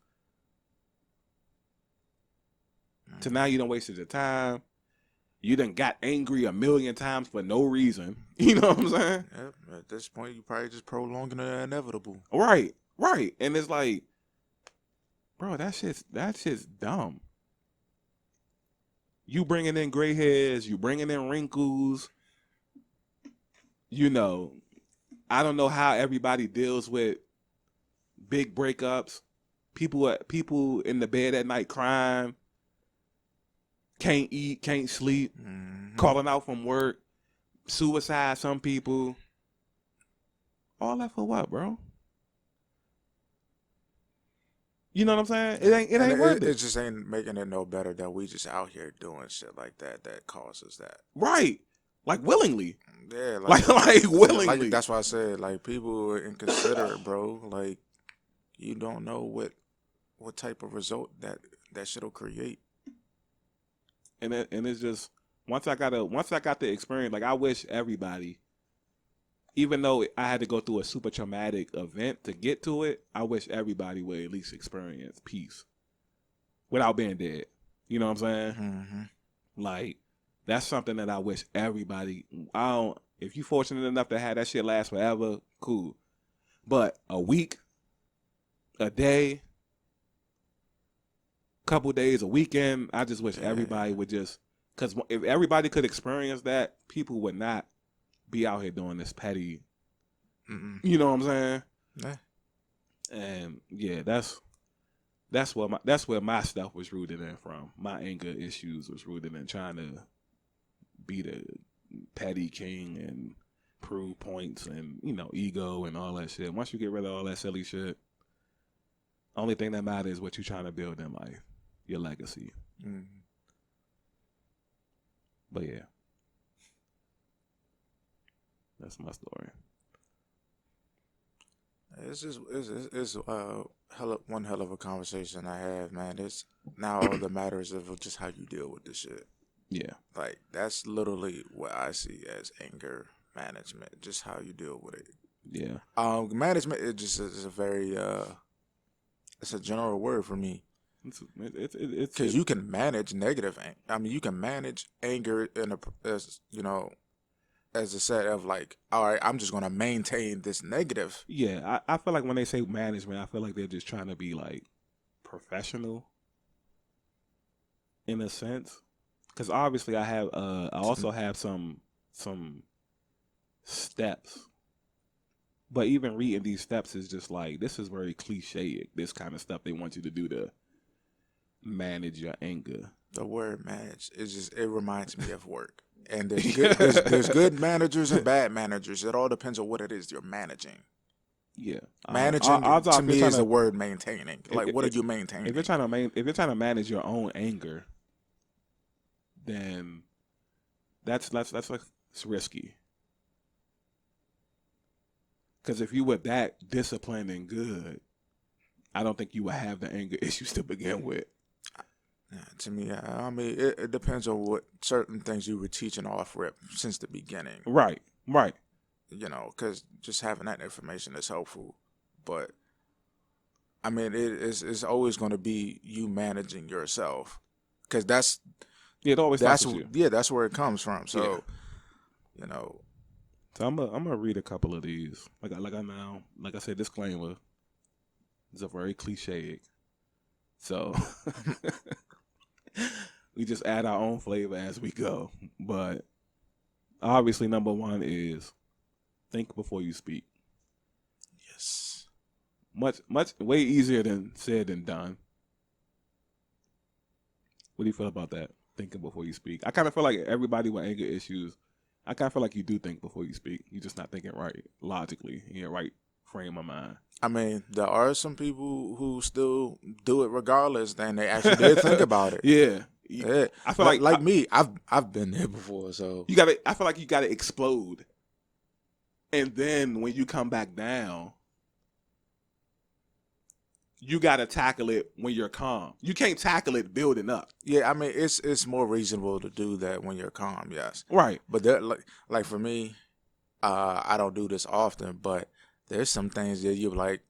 [SPEAKER 1] So now you done wasted your time. You done got angry a million times for no reason. You know what I'm saying?
[SPEAKER 2] Yep. At this point, you probably just prolonging the inevitable.
[SPEAKER 1] Right. And it's like, bro, that shit's dumb. You bringing in gray hairs, you bringing in wrinkles. You know, I don't know how everybody deals with big breakups. People in the bed at night crying. Can't eat, can't sleep, calling out from work, suicide, some people. All that for what, bro? You know what I'm saying? It ain't worth it.
[SPEAKER 2] It just ain't making it no better that we just out here doing shit like that causes that.
[SPEAKER 1] Right. Like willingly.
[SPEAKER 2] Yeah,
[SPEAKER 1] like willingly.
[SPEAKER 2] Like, that's why I said, like, people are inconsiderate, bro. Like, you don't know what type of result that shit'll create.
[SPEAKER 1] And it's just once I got the experience, like I wish everybody, even though I had to go through a super traumatic event to get to it, I wish everybody would at least experience peace without being dead. You know what I'm saying?
[SPEAKER 2] Mm-hmm.
[SPEAKER 1] Like that's something that I wish everybody. If you fortunate enough to have that shit last forever, cool. But a week, a day, couple days, a weekend, I just wish everybody would just, because if everybody could experience that, people would not be out here doing this petty. You know what I'm saying?
[SPEAKER 2] Yeah.
[SPEAKER 1] And yeah, that's where my stuff was rooted in from. My anger issues was rooted in trying to be the petty king and prove points and ego and all that shit. Once you get rid of all that silly shit, only thing that matters is what you're trying to build in life, your legacy. But yeah, that's my story.
[SPEAKER 2] It's one hell of a conversation I have, man. It's now all that matters of just how you deal with this shit.
[SPEAKER 1] Yeah,
[SPEAKER 2] like that's literally what I see as anger management, just how you deal with it.
[SPEAKER 1] Yeah.
[SPEAKER 2] Management is a very it's a general word for me.
[SPEAKER 1] It's
[SPEAKER 2] because you can manage negative anger. I mean, you can manage anger as a set of like, all right, I'm just gonna maintain this negative.
[SPEAKER 1] Yeah, I feel like when they say management, I feel like they're just trying to be like professional in a sense. Because obviously, I also have some steps. But even reading these steps is just like, this is very cliche. This kind of stuff they want you to do to manage your anger.
[SPEAKER 2] The word manage it reminds me of work. And there's good managers and bad managers. It all depends on what it is you're managing.
[SPEAKER 1] Yeah,
[SPEAKER 2] managing to me is the word maintaining. Like, what are you maintaining?
[SPEAKER 1] If you're trying to manage your own anger, then that's like, it's risky. Because if you were that disciplined and good, I don't think you would have the anger issues to begin with.
[SPEAKER 2] Yeah, to me, I mean, it depends on what certain things you were teaching off rip since the beginning.
[SPEAKER 1] Right.
[SPEAKER 2] You know, because just having that information is helpful. But I mean, it's always going to be you managing yourself, because
[SPEAKER 1] Yeah, it always starts with you.
[SPEAKER 2] that's where it comes from. So, you know,
[SPEAKER 1] So I'm gonna read a couple of these. Like I said, disclaimer. It's a very cliche. So we just add our own flavor as we go. But obviously, number one is think before you speak.
[SPEAKER 2] yes,
[SPEAKER 1] Much way easier than said than done. What do you feel about that? Thinking before you speak. I kind of feel like everybody with anger issues, I kind of feel like you do think before you speak. You're just not thinking right logically in your right frame of mind.
[SPEAKER 2] I mean, there are some people who still do it regardless, and they actually did think about it.
[SPEAKER 1] Yeah.
[SPEAKER 2] Yeah.
[SPEAKER 1] I feel
[SPEAKER 2] like me, I've been there before. So
[SPEAKER 1] I feel like you gotta explode. And then when you come back down, you gotta tackle it when you're calm. You can't tackle it building up.
[SPEAKER 2] yeah, I mean, it's more reasonable to do that when you're calm. Yes,
[SPEAKER 1] Right.
[SPEAKER 2] but there, like for me, I don't do this often, but there's some things that you're like,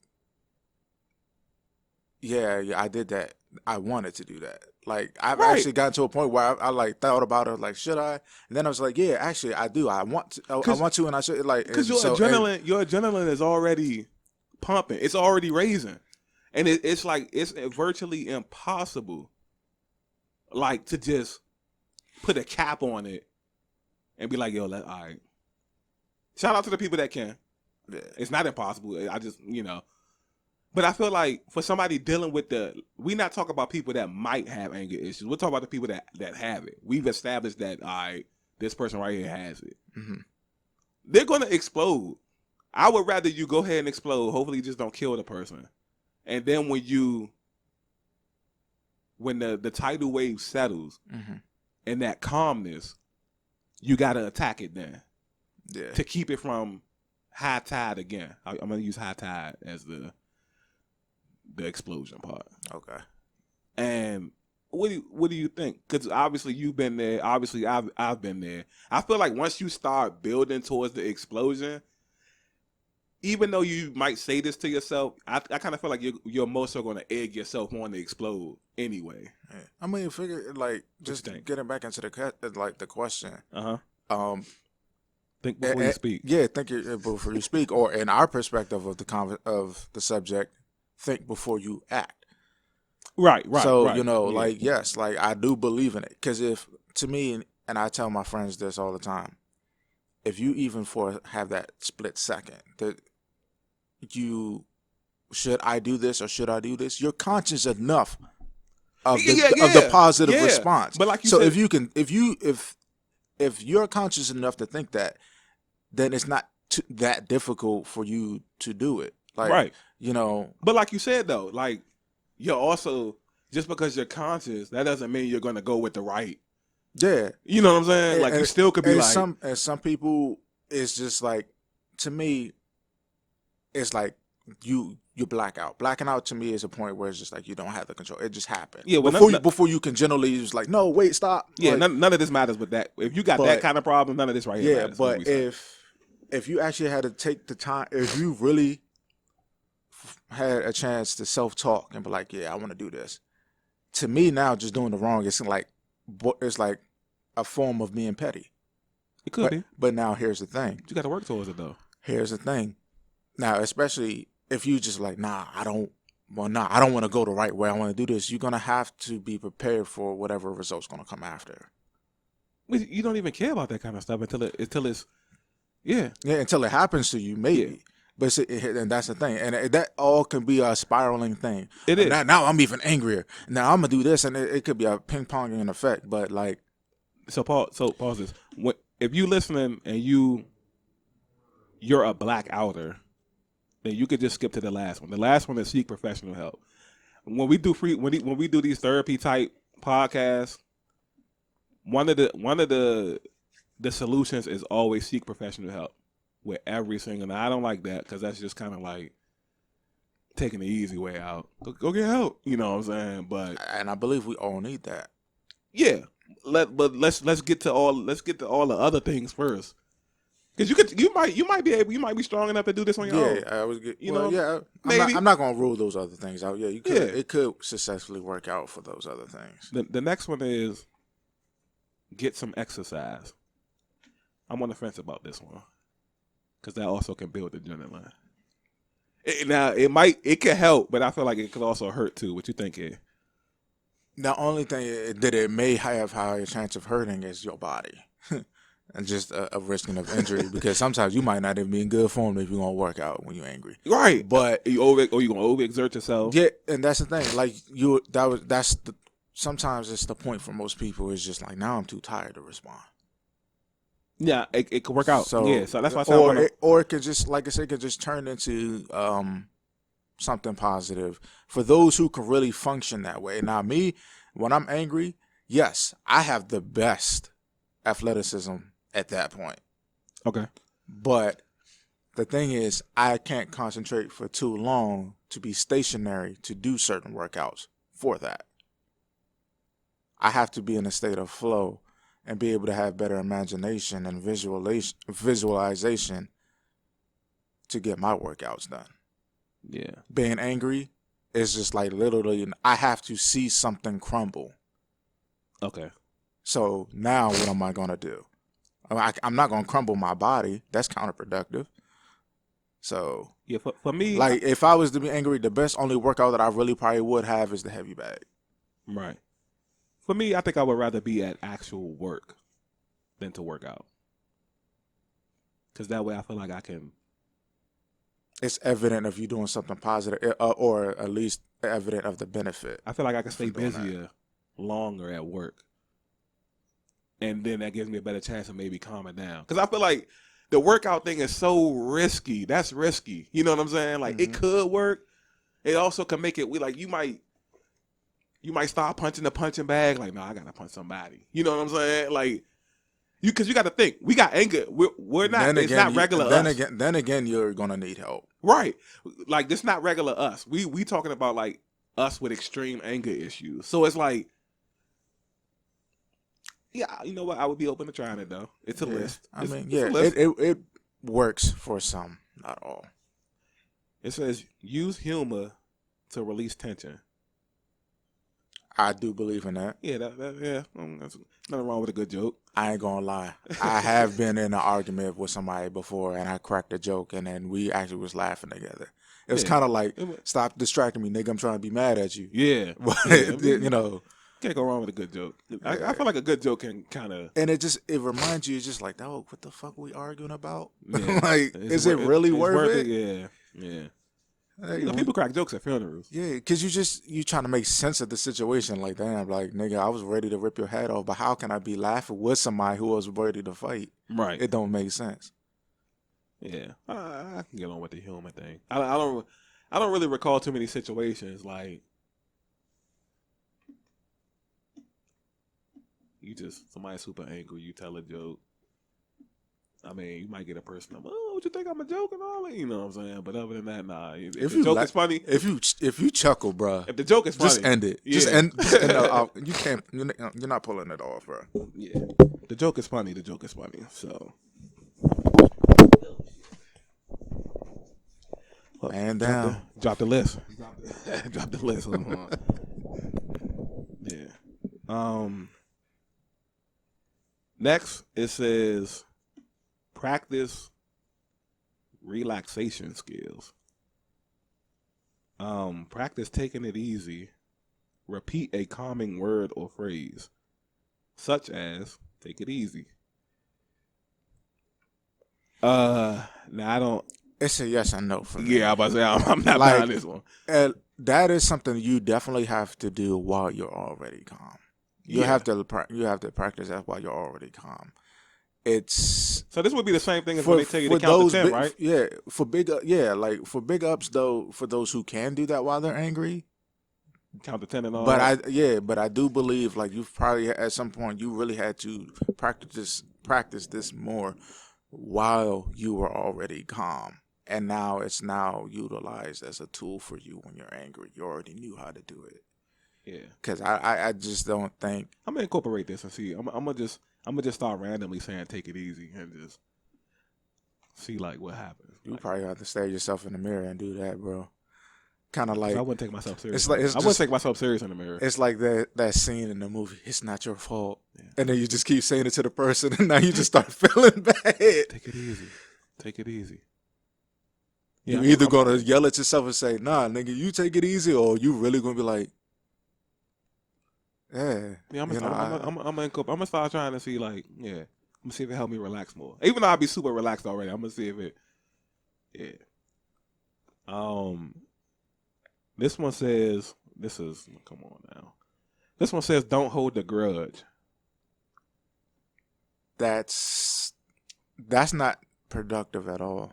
[SPEAKER 2] yeah, I did that. I wanted to do that. Like I've
[SPEAKER 1] Right.
[SPEAKER 2] actually gotten to a point where I like thought about it, like should I? And then I was like, yeah, actually I do. I want to. I want to, and I should. Like
[SPEAKER 1] Because
[SPEAKER 2] and
[SPEAKER 1] your adrenaline is already pumping. It's already raising. And it's like it's virtually impossible like to just put a cap on it and be like, yo, all right. Shout out to the people that can.
[SPEAKER 2] yeah.
[SPEAKER 1] It's not impossible. I just, But I feel like for somebody dealing with we not talking about people that might have anger issues. We're talking about the people that have it. We've established that, all right, this person right here has it.
[SPEAKER 2] Mm-hmm.
[SPEAKER 1] They're going to explode. I would rather you go ahead and explode. Hopefully you just don't kill the person. And then when the tidal wave settles
[SPEAKER 2] Mm-hmm.
[SPEAKER 1] and that calmness, you got to attack it then
[SPEAKER 2] Yeah.
[SPEAKER 1] to keep it from high tide again. I'm going to use high tide as the explosion part.
[SPEAKER 2] Okay.
[SPEAKER 1] And what do you think? Because obviously you've been there. Obviously I've been there. I feel like once you start building towards the explosion, even though you might say this to yourself, I kind of feel like you're more so going to egg yourself on to explode anyway.
[SPEAKER 2] Yeah. I mean, figure like just
[SPEAKER 1] you think?
[SPEAKER 2] getting back into the question.
[SPEAKER 1] Think before you speak.
[SPEAKER 2] Yeah, think before you speak, or in our perspective of the subject, think before you act.
[SPEAKER 1] Right.
[SPEAKER 2] So
[SPEAKER 1] right.
[SPEAKER 2] like yes, like I do believe in it, because if to me, and I tell my friends this all the time, if you even have that split second that you should I do this or should I do this, you're conscious enough of the positive response.
[SPEAKER 1] But like you
[SPEAKER 2] so
[SPEAKER 1] said,
[SPEAKER 2] if you're conscious enough to think that, then it's not that difficult for you to do it. Like,
[SPEAKER 1] right.
[SPEAKER 2] But
[SPEAKER 1] like you said though, like you're also, just because you're conscious, that doesn't mean you're going to go with the right.
[SPEAKER 2] Yeah.
[SPEAKER 1] You know what I'm saying? Like you still could be like
[SPEAKER 2] some people, it's just like, to me, it's like you black out. Blacking out to me is a point where it's just like you don't have the control. It just happened.
[SPEAKER 1] Yeah, well,
[SPEAKER 2] before you can generally just like, no, wait, stop.
[SPEAKER 1] Yeah,
[SPEAKER 2] like,
[SPEAKER 1] none of this matters with that. If you got that kind of problem, none of this right here matters.
[SPEAKER 2] Yeah, but if you actually had to take the time, if you really had a chance to self-talk and be like, yeah, I want to do this. To me now, just doing the wrong, it's like a form of being petty.
[SPEAKER 1] It could be.
[SPEAKER 2] But now here's the thing.
[SPEAKER 1] You got to work towards it though.
[SPEAKER 2] Here's the thing. Now, especially if you just like, I don't want to go the right way. I want to do this. You're going to have to be prepared for whatever result's going to come after.
[SPEAKER 1] You don't even care about that kind of stuff until it's, yeah.
[SPEAKER 2] Yeah, until it happens to you, maybe. Yeah. But and that's the thing. And that all can be a spiraling thing.
[SPEAKER 1] It is.
[SPEAKER 2] Now I'm even angrier. Now I'm going to do this, and it could be a ping-ponging effect. But like.
[SPEAKER 1] So pause this. If you listening and you're a black outer, then you could just skip to the last one. The last one is seek professional help. When we do when we do these therapy type podcasts, one of the solutions is always seek professional help with every single. Now I don't like that because that's just kind of like taking the easy way out. Go get help. You know what I'm saying? But
[SPEAKER 2] And I believe we all need that.
[SPEAKER 1] yeah, let's get to all the other things first. Because you might be strong enough to do this on your own.
[SPEAKER 2] I was good.
[SPEAKER 1] You
[SPEAKER 2] Well,
[SPEAKER 1] know,
[SPEAKER 2] yeah,
[SPEAKER 1] maybe.
[SPEAKER 2] I'm not gonna rule those other things out. Yeah, you could.
[SPEAKER 1] Yeah.
[SPEAKER 2] It could successfully work out for those other things.
[SPEAKER 1] The next one is get some exercise. I'm on the fence about this one because that also can build adrenaline. It can help, but I feel like it could also hurt too. What you think here?
[SPEAKER 2] The only thing that it may have higher chance of hurting is your body, and just a risking of injury because sometimes you might not even be in good form if you're gonna work out when you're angry.
[SPEAKER 1] Right,
[SPEAKER 2] But
[SPEAKER 1] you gonna overexert yourself?
[SPEAKER 2] yeah, and that's the thing. Like sometimes it's the point for most people. Is just like now I'm too tired to respond.
[SPEAKER 1] Yeah, it could work out.
[SPEAKER 2] So
[SPEAKER 1] Yeah, so that's why I said
[SPEAKER 2] or it could just, like I said, it could just turn into something positive for those who can really function that way. Now, me, when I'm angry, yes, I have the best athleticism at that point.
[SPEAKER 1] okay.
[SPEAKER 2] But the thing is, I can't concentrate for too long to be stationary to do certain workouts for that. I have to be in a state of flow and be able to have better imagination and visualization to get my workouts done.
[SPEAKER 1] Yeah.
[SPEAKER 2] Being angry is just like literally, I have to see something crumble.
[SPEAKER 1] Okay.
[SPEAKER 2] So now what am I going to do? I'm not going to crumble my body. That's counterproductive. So
[SPEAKER 1] Yeah, for me,
[SPEAKER 2] like if I was to be angry, the best only workout that I really probably would have is the heavy bag.
[SPEAKER 1] right. For me, I think I would rather be at actual work than to work out. Because that way I feel like I can.
[SPEAKER 2] It's evident if you're doing something positive, or at least evident of the benefit.
[SPEAKER 1] I feel like I can stay
[SPEAKER 2] If you're doing
[SPEAKER 1] busier longer at work. And then that gives me a better chance of maybe calming down. Because I feel like the workout thing is so risky. That's risky. You know what I'm saying? Like, it could work. It also can make it, you might start punching the punching bag. Like, no, I got to punch somebody. You know what I'm saying? Like, because you got to think. We got anger. We're not, it's not regular us.
[SPEAKER 2] Then again, you're going to need help.
[SPEAKER 1] Right. Like, this not regular us. We talking about, like, us with extreme anger issues. So it's like, yeah, you know what? I would be open to trying it though. It's a list.
[SPEAKER 2] It works for some, not all.
[SPEAKER 1] It says use humor to release tension.
[SPEAKER 2] I do believe in that.
[SPEAKER 1] Yeah, that's nothing wrong with a good joke.
[SPEAKER 2] I ain't gonna lie. I have been in an argument with somebody before, and I cracked a joke, and then we actually was laughing together. It was kind of like, stop distracting me, nigga. I'm trying to be mad at you.
[SPEAKER 1] Yeah,
[SPEAKER 2] But, you know.
[SPEAKER 1] Can't go wrong with a good joke. I feel like a good joke can kind of,
[SPEAKER 2] and it reminds you, just like, oh, what the fuck we arguing about?
[SPEAKER 1] Yeah.
[SPEAKER 2] Like, is it really worth it?
[SPEAKER 1] Yeah.
[SPEAKER 2] Hey,
[SPEAKER 1] People crack jokes at funerals.
[SPEAKER 2] Yeah, because you trying to make sense of the situation. Like, damn, like, nigga, I was ready to rip your head off, but how can I be laughing with somebody who was ready to fight?
[SPEAKER 1] Right.
[SPEAKER 2] It don't make sense.
[SPEAKER 1] Yeah, I can get on with the humor thing. I don't really recall too many situations like. Somebody super angry, you tell a joke. I mean, you might get a person, oh, what you think, I'm a joke and all that, you know what I'm saying? But other than that, nah. If the joke is funny.
[SPEAKER 2] If you chuckle, bruh.
[SPEAKER 1] If the joke is funny.
[SPEAKER 2] Just end it.
[SPEAKER 1] Yeah.
[SPEAKER 2] Just end it. You can't, you're not pulling it off, bruh.
[SPEAKER 1] Yeah. The joke is funny. The joke is funny. So.
[SPEAKER 2] Man down.
[SPEAKER 1] Drop the list. Drop the list. Yeah. Next, it says practice relaxation skills. Practice taking it easy. Repeat a calming word or phrase, such as "take it easy." Now I don't.
[SPEAKER 2] It's a yes and no for me.
[SPEAKER 1] Yeah, I was about to say I'm not buying this one.
[SPEAKER 2] That is something you definitely have to do while you're already calm. You have to practice that while you're already calm.
[SPEAKER 1] So this would be the same thing as when they tell you to count to 10, right?
[SPEAKER 2] Yeah, for big ups though, for those who can do that while they're angry,
[SPEAKER 1] count to 10 and all.
[SPEAKER 2] But I do believe like you've probably at some point you really had to practice this more while you were already calm. and now it's now utilized as a tool for you when you're angry. You already knew how to do it.
[SPEAKER 1] Yeah.
[SPEAKER 2] Because I just don't think
[SPEAKER 1] I'm gonna incorporate this and see. I'm gonna just start randomly saying take it easy and just see like what happens.
[SPEAKER 2] you
[SPEAKER 1] Like,
[SPEAKER 2] probably have to stare yourself in the mirror and do that, bro. Kind of
[SPEAKER 1] 'cause
[SPEAKER 2] like
[SPEAKER 1] I wouldn't take myself serious.
[SPEAKER 2] it's like it's
[SPEAKER 1] I wouldn't
[SPEAKER 2] just
[SPEAKER 1] take myself serious in the mirror.
[SPEAKER 2] it's like that scene in the movie. It's not your fault,
[SPEAKER 1] Yeah.
[SPEAKER 2] and then you just keep saying it to the person, and now you just start feeling bad.
[SPEAKER 1] Take it easy. Take it easy. Yeah,
[SPEAKER 2] You either gonna yell at yourself and say, "Nah, nigga, you take it easy," or you really gonna be like, "Yeah,
[SPEAKER 1] Yeah,
[SPEAKER 2] you know,
[SPEAKER 1] I'm gonna start trying to see like, yeah, I'm gonna see if it help me relax more. Even though I'll be super relaxed already, I'm gonna see if it, yeah. This one says, come on now. This one says, don't hold the grudge.
[SPEAKER 2] that's not productive at all.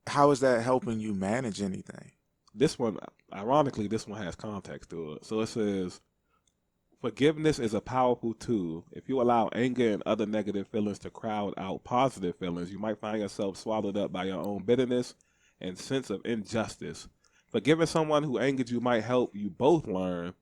[SPEAKER 2] How is that helping you manage anything?"
[SPEAKER 1] This one, ironically, this one has context to it. So it says, forgiveness is a powerful tool. If you allow anger and other negative feelings to crowd out positive feelings, you might find yourself swallowed up by your own bitterness and sense of injustice. Forgiving someone who angered you might help you both learn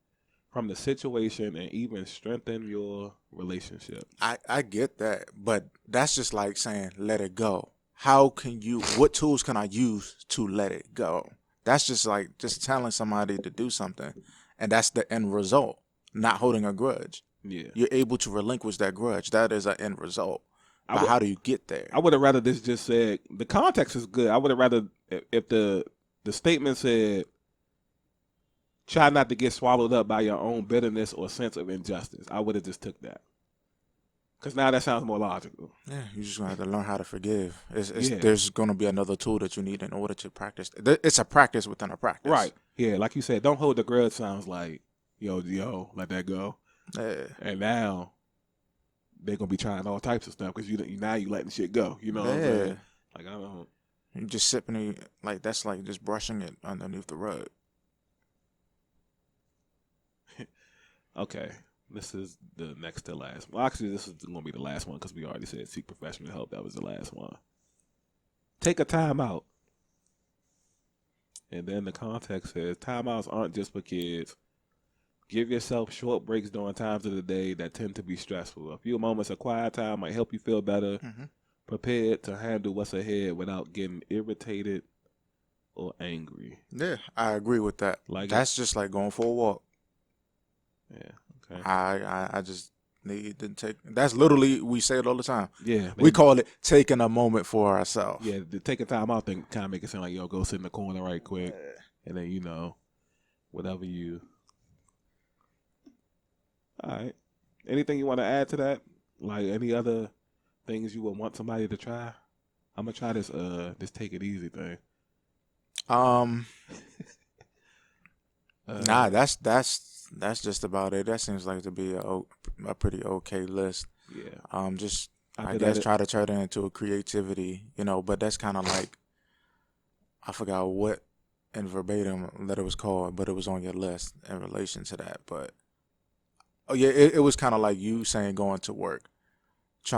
[SPEAKER 1] from the situation and even strengthen your relationship.
[SPEAKER 2] I get that, but that's just like saying let it go. How can you? What tools can I use to let it go? That's just like just telling somebody to do something, and that's the end result. Not holding a grudge.
[SPEAKER 1] Yeah.
[SPEAKER 2] You're able to relinquish that grudge. That is an end result. But how do you get there?
[SPEAKER 1] I would have rather this just said, the context is good. I would have rather if the statement said, try not to get swallowed up by your own bitterness or sense of injustice. I would have just took that. Because now that sounds more logical.
[SPEAKER 2] Yeah, you're just gonna have to learn how to forgive.
[SPEAKER 1] Yeah.
[SPEAKER 2] There's gonna be another tool that you need in order to practice. It's a practice within a practice.
[SPEAKER 1] Right. Yeah, like you said, don't hold the grudge sounds like, yo, let that go.
[SPEAKER 2] Yeah.
[SPEAKER 1] And now they're gonna be trying all types of stuff because you letting shit go. You know what I'm
[SPEAKER 2] Yeah.
[SPEAKER 1] saying? Like I don't.
[SPEAKER 2] You just sipping it like that's like just brushing it underneath the rug.
[SPEAKER 1] Okay, this is the next to last. Well, actually, this is gonna be the last one because we already said seek professional help. That was the last one. Take a time out. And then the context says timeouts aren't just for kids. Give yourself short breaks during times of the day that tend to be stressful. A few moments of quiet time might help you feel better, prepared to handle what's ahead without getting irritated or angry.
[SPEAKER 2] Yeah, I agree with that.
[SPEAKER 1] Like
[SPEAKER 2] that's just like going for a walk.
[SPEAKER 1] Yeah. Okay.
[SPEAKER 2] I just need to take. That's literally we say it all the time.
[SPEAKER 1] Yeah.
[SPEAKER 2] We call it taking a moment for ourselves.
[SPEAKER 1] Yeah. The take a time out thing kind of make it sound like yo go sit in the corner right quick, and then whatever you. All right. Anything you want to add to that? Like any other things you would want somebody to try? I'm gonna try this take it easy thing.
[SPEAKER 2] Nah, that's just about it. That seems like to be a pretty okay list.
[SPEAKER 1] Yeah.
[SPEAKER 2] Just I guess try to turn it into a creativity, but that's kind of like I forgot what in verbatim that it was called, but it was on your list in relation to that. But oh yeah, it was kind of like you saying going to work.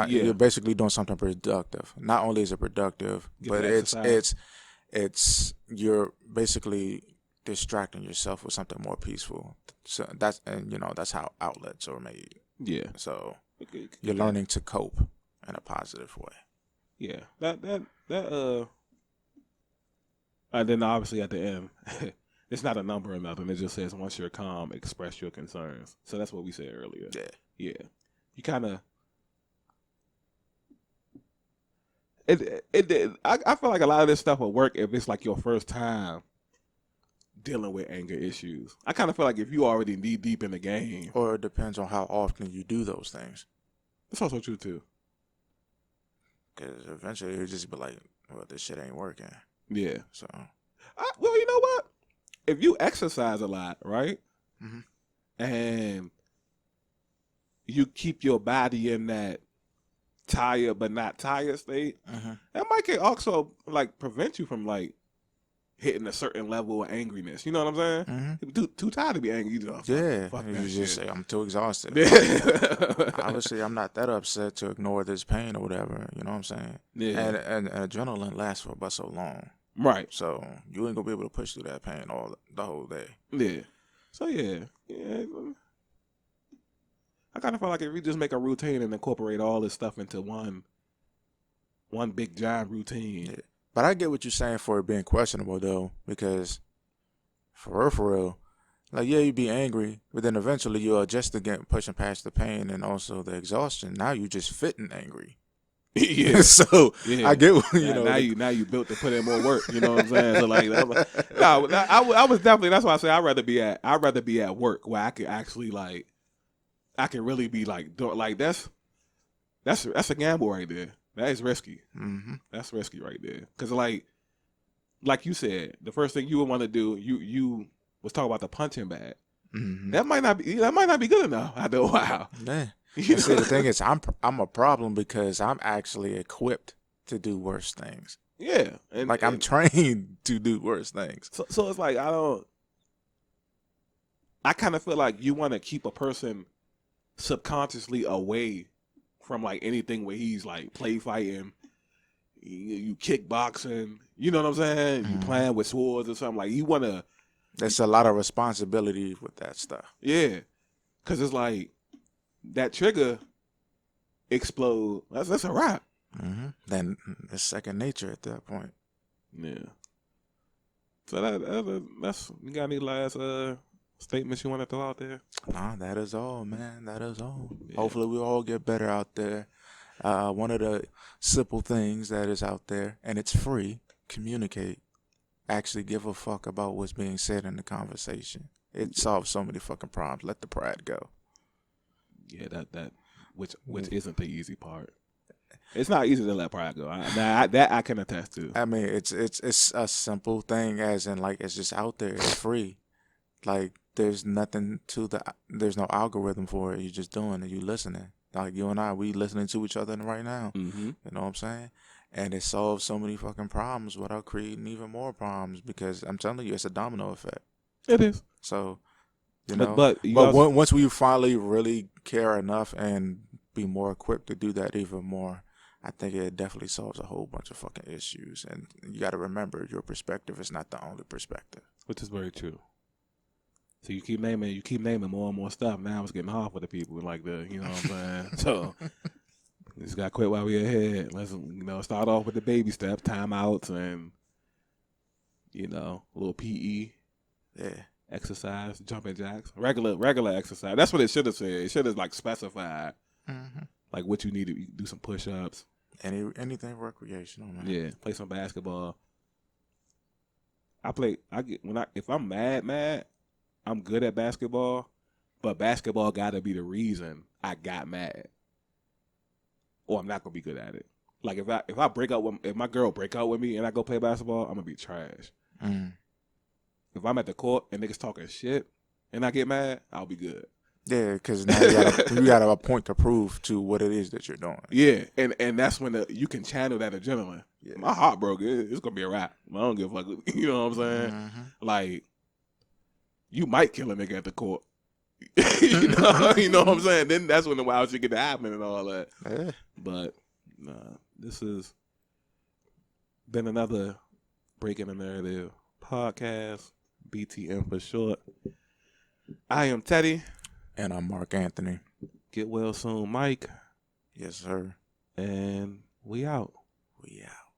[SPEAKER 2] You're basically doing something productive. Not only is it productive, but it's you're basically distracting yourself with something more peaceful. So that's how outlets are made.
[SPEAKER 1] Yeah.
[SPEAKER 2] So you're learning to cope in a positive way.
[SPEAKER 1] Yeah. And then obviously at the end, it's not a number or nothing. It just says once you're calm, express your concerns. So that's what we said earlier.
[SPEAKER 2] Yeah.
[SPEAKER 1] Yeah. You kind of. I feel like a lot of this stuff will work if it's like your first time dealing with anger issues. I kind of feel like if you already knee deep in the game,
[SPEAKER 2] or it depends on how often you do those things.
[SPEAKER 1] That's also true too.
[SPEAKER 2] Because eventually it'll just be like, well, this shit ain't working.
[SPEAKER 1] Yeah.
[SPEAKER 2] So,
[SPEAKER 1] well, you know what? If you exercise a lot, right,
[SPEAKER 2] mm-hmm.
[SPEAKER 1] and you keep your body in that tired but not tired state, that might also like prevent you from like hitting a certain level of angriness. You know what I'm saying?
[SPEAKER 2] Mm-hmm.
[SPEAKER 1] Too tired to be angry. You know, fuck
[SPEAKER 2] you
[SPEAKER 1] that
[SPEAKER 2] just
[SPEAKER 1] shit.
[SPEAKER 2] say, I'm too exhausted.
[SPEAKER 1] Yeah.
[SPEAKER 2] Obviously, I'm not that upset to ignore this pain or whatever. You know what I'm saying?
[SPEAKER 1] Yeah.
[SPEAKER 2] And adrenaline lasts for but so long.
[SPEAKER 1] Right.
[SPEAKER 2] So you ain't gonna be able to push through that pain the whole day.
[SPEAKER 1] Yeah. So yeah. I kind of feel like if we just make a routine and incorporate all this stuff into one big giant routine.
[SPEAKER 2] Yeah. But I get what you're saying for it being questionable though, because for real, like yeah, you be angry, but then eventually you'll adjust again, pushing past the pain and also the exhaustion. Now you just fitting angry.
[SPEAKER 1] Yeah.
[SPEAKER 2] So
[SPEAKER 1] Yeah.
[SPEAKER 2] I get
[SPEAKER 1] now you built to put in more work. You know what I'm saying? So like, I was definitely. That's why I say I'd rather be at work where I could actually like, I can really be like that's a gamble right there. That is risky.
[SPEAKER 2] Mm-hmm.
[SPEAKER 1] That's risky right there. Because like you said, the first thing you would want to do, you was talking about the punching bag.
[SPEAKER 2] Mm-hmm.
[SPEAKER 1] That might not be good enough after a while.
[SPEAKER 2] Yeah. See, the thing is, I'm a problem because I'm actually equipped to do worse things.
[SPEAKER 1] Yeah, and
[SPEAKER 2] I'm trained to do worse things.
[SPEAKER 1] So it's like I kind of feel like you want to keep a person subconsciously away from like anything where he's like play fighting, you kickboxing, you know what I'm saying? You playing with swords or something. Like you want to.
[SPEAKER 2] There's a lot of responsibility with that stuff.
[SPEAKER 1] Yeah, because it's like that trigger explode. That's a wrap.
[SPEAKER 2] Mm-hmm. Then it's second nature at that point.
[SPEAKER 1] Yeah. So that's you got any last statements you want to throw out there?
[SPEAKER 2] Nah, that is all, man. That is all.
[SPEAKER 1] Yeah.
[SPEAKER 2] Hopefully we all get better out there. One of the simple things that is out there, and it's free, communicate. Actually give a fuck about what's being said in the conversation. It solves so many fucking problems. Let the pride go.
[SPEAKER 1] Yeah, that which isn't the easy part. It's not easy to let pride go. That I can attest to.
[SPEAKER 2] I mean, it's a simple thing, as in like it's just out there. It's free. Like there's nothing there's no algorithm for it. You're just doing it. You listening. Like you and I, we listening to each other right now.
[SPEAKER 1] Mm-hmm.
[SPEAKER 2] You know what I'm saying? And it solves so many fucking problems without creating even more problems, because I'm telling you, it's a domino effect.
[SPEAKER 1] It is.
[SPEAKER 2] So, you know,
[SPEAKER 1] but
[SPEAKER 2] once we finally really care enough and be more equipped to do that even more, I think it definitely solves a whole bunch of fucking issues. And you got to remember, your perspective is not the only perspective.
[SPEAKER 1] Which is very true. So you keep naming more and more stuff. Now it's getting hard for the people like the, you know what I'm saying? So we just got to quit while we're ahead. Let's, start off with the baby steps, timeouts, and, a little PE.
[SPEAKER 2] Yeah.
[SPEAKER 1] Exercise, jumping jacks, regular exercise. That's what it should have said. It should have like specified, like what you need to do, some push-ups.
[SPEAKER 2] Anything recreational, man.
[SPEAKER 1] Yeah, play some basketball. If I'm mad, I'm good at basketball, but basketball got to be the reason I got mad, or I'm not gonna be good at it. Like if my girl break out with me and I go play basketball, I'm gonna be trash. If I'm at the court and niggas talking shit and I get mad, I'll be good.
[SPEAKER 2] Yeah, because now you got a point to prove to what it is that you're doing.
[SPEAKER 1] Yeah, and that's when you can channel that adrenaline.
[SPEAKER 2] Yeah.
[SPEAKER 1] My heart broke. It's gonna be a wrap. I don't give a fuck. You know what I'm saying? Like, you might kill a nigga at the court. you know what I'm saying? Then that's when the wild shit get to happen and all that.
[SPEAKER 2] Yeah.
[SPEAKER 1] But this has been another Breaking the Narrative podcast. BTM for short. I am Teddy.
[SPEAKER 2] And I'm Mark Anthony.
[SPEAKER 1] Get well soon, Mike.
[SPEAKER 2] Yes, sir.
[SPEAKER 1] And we out.
[SPEAKER 2] We out.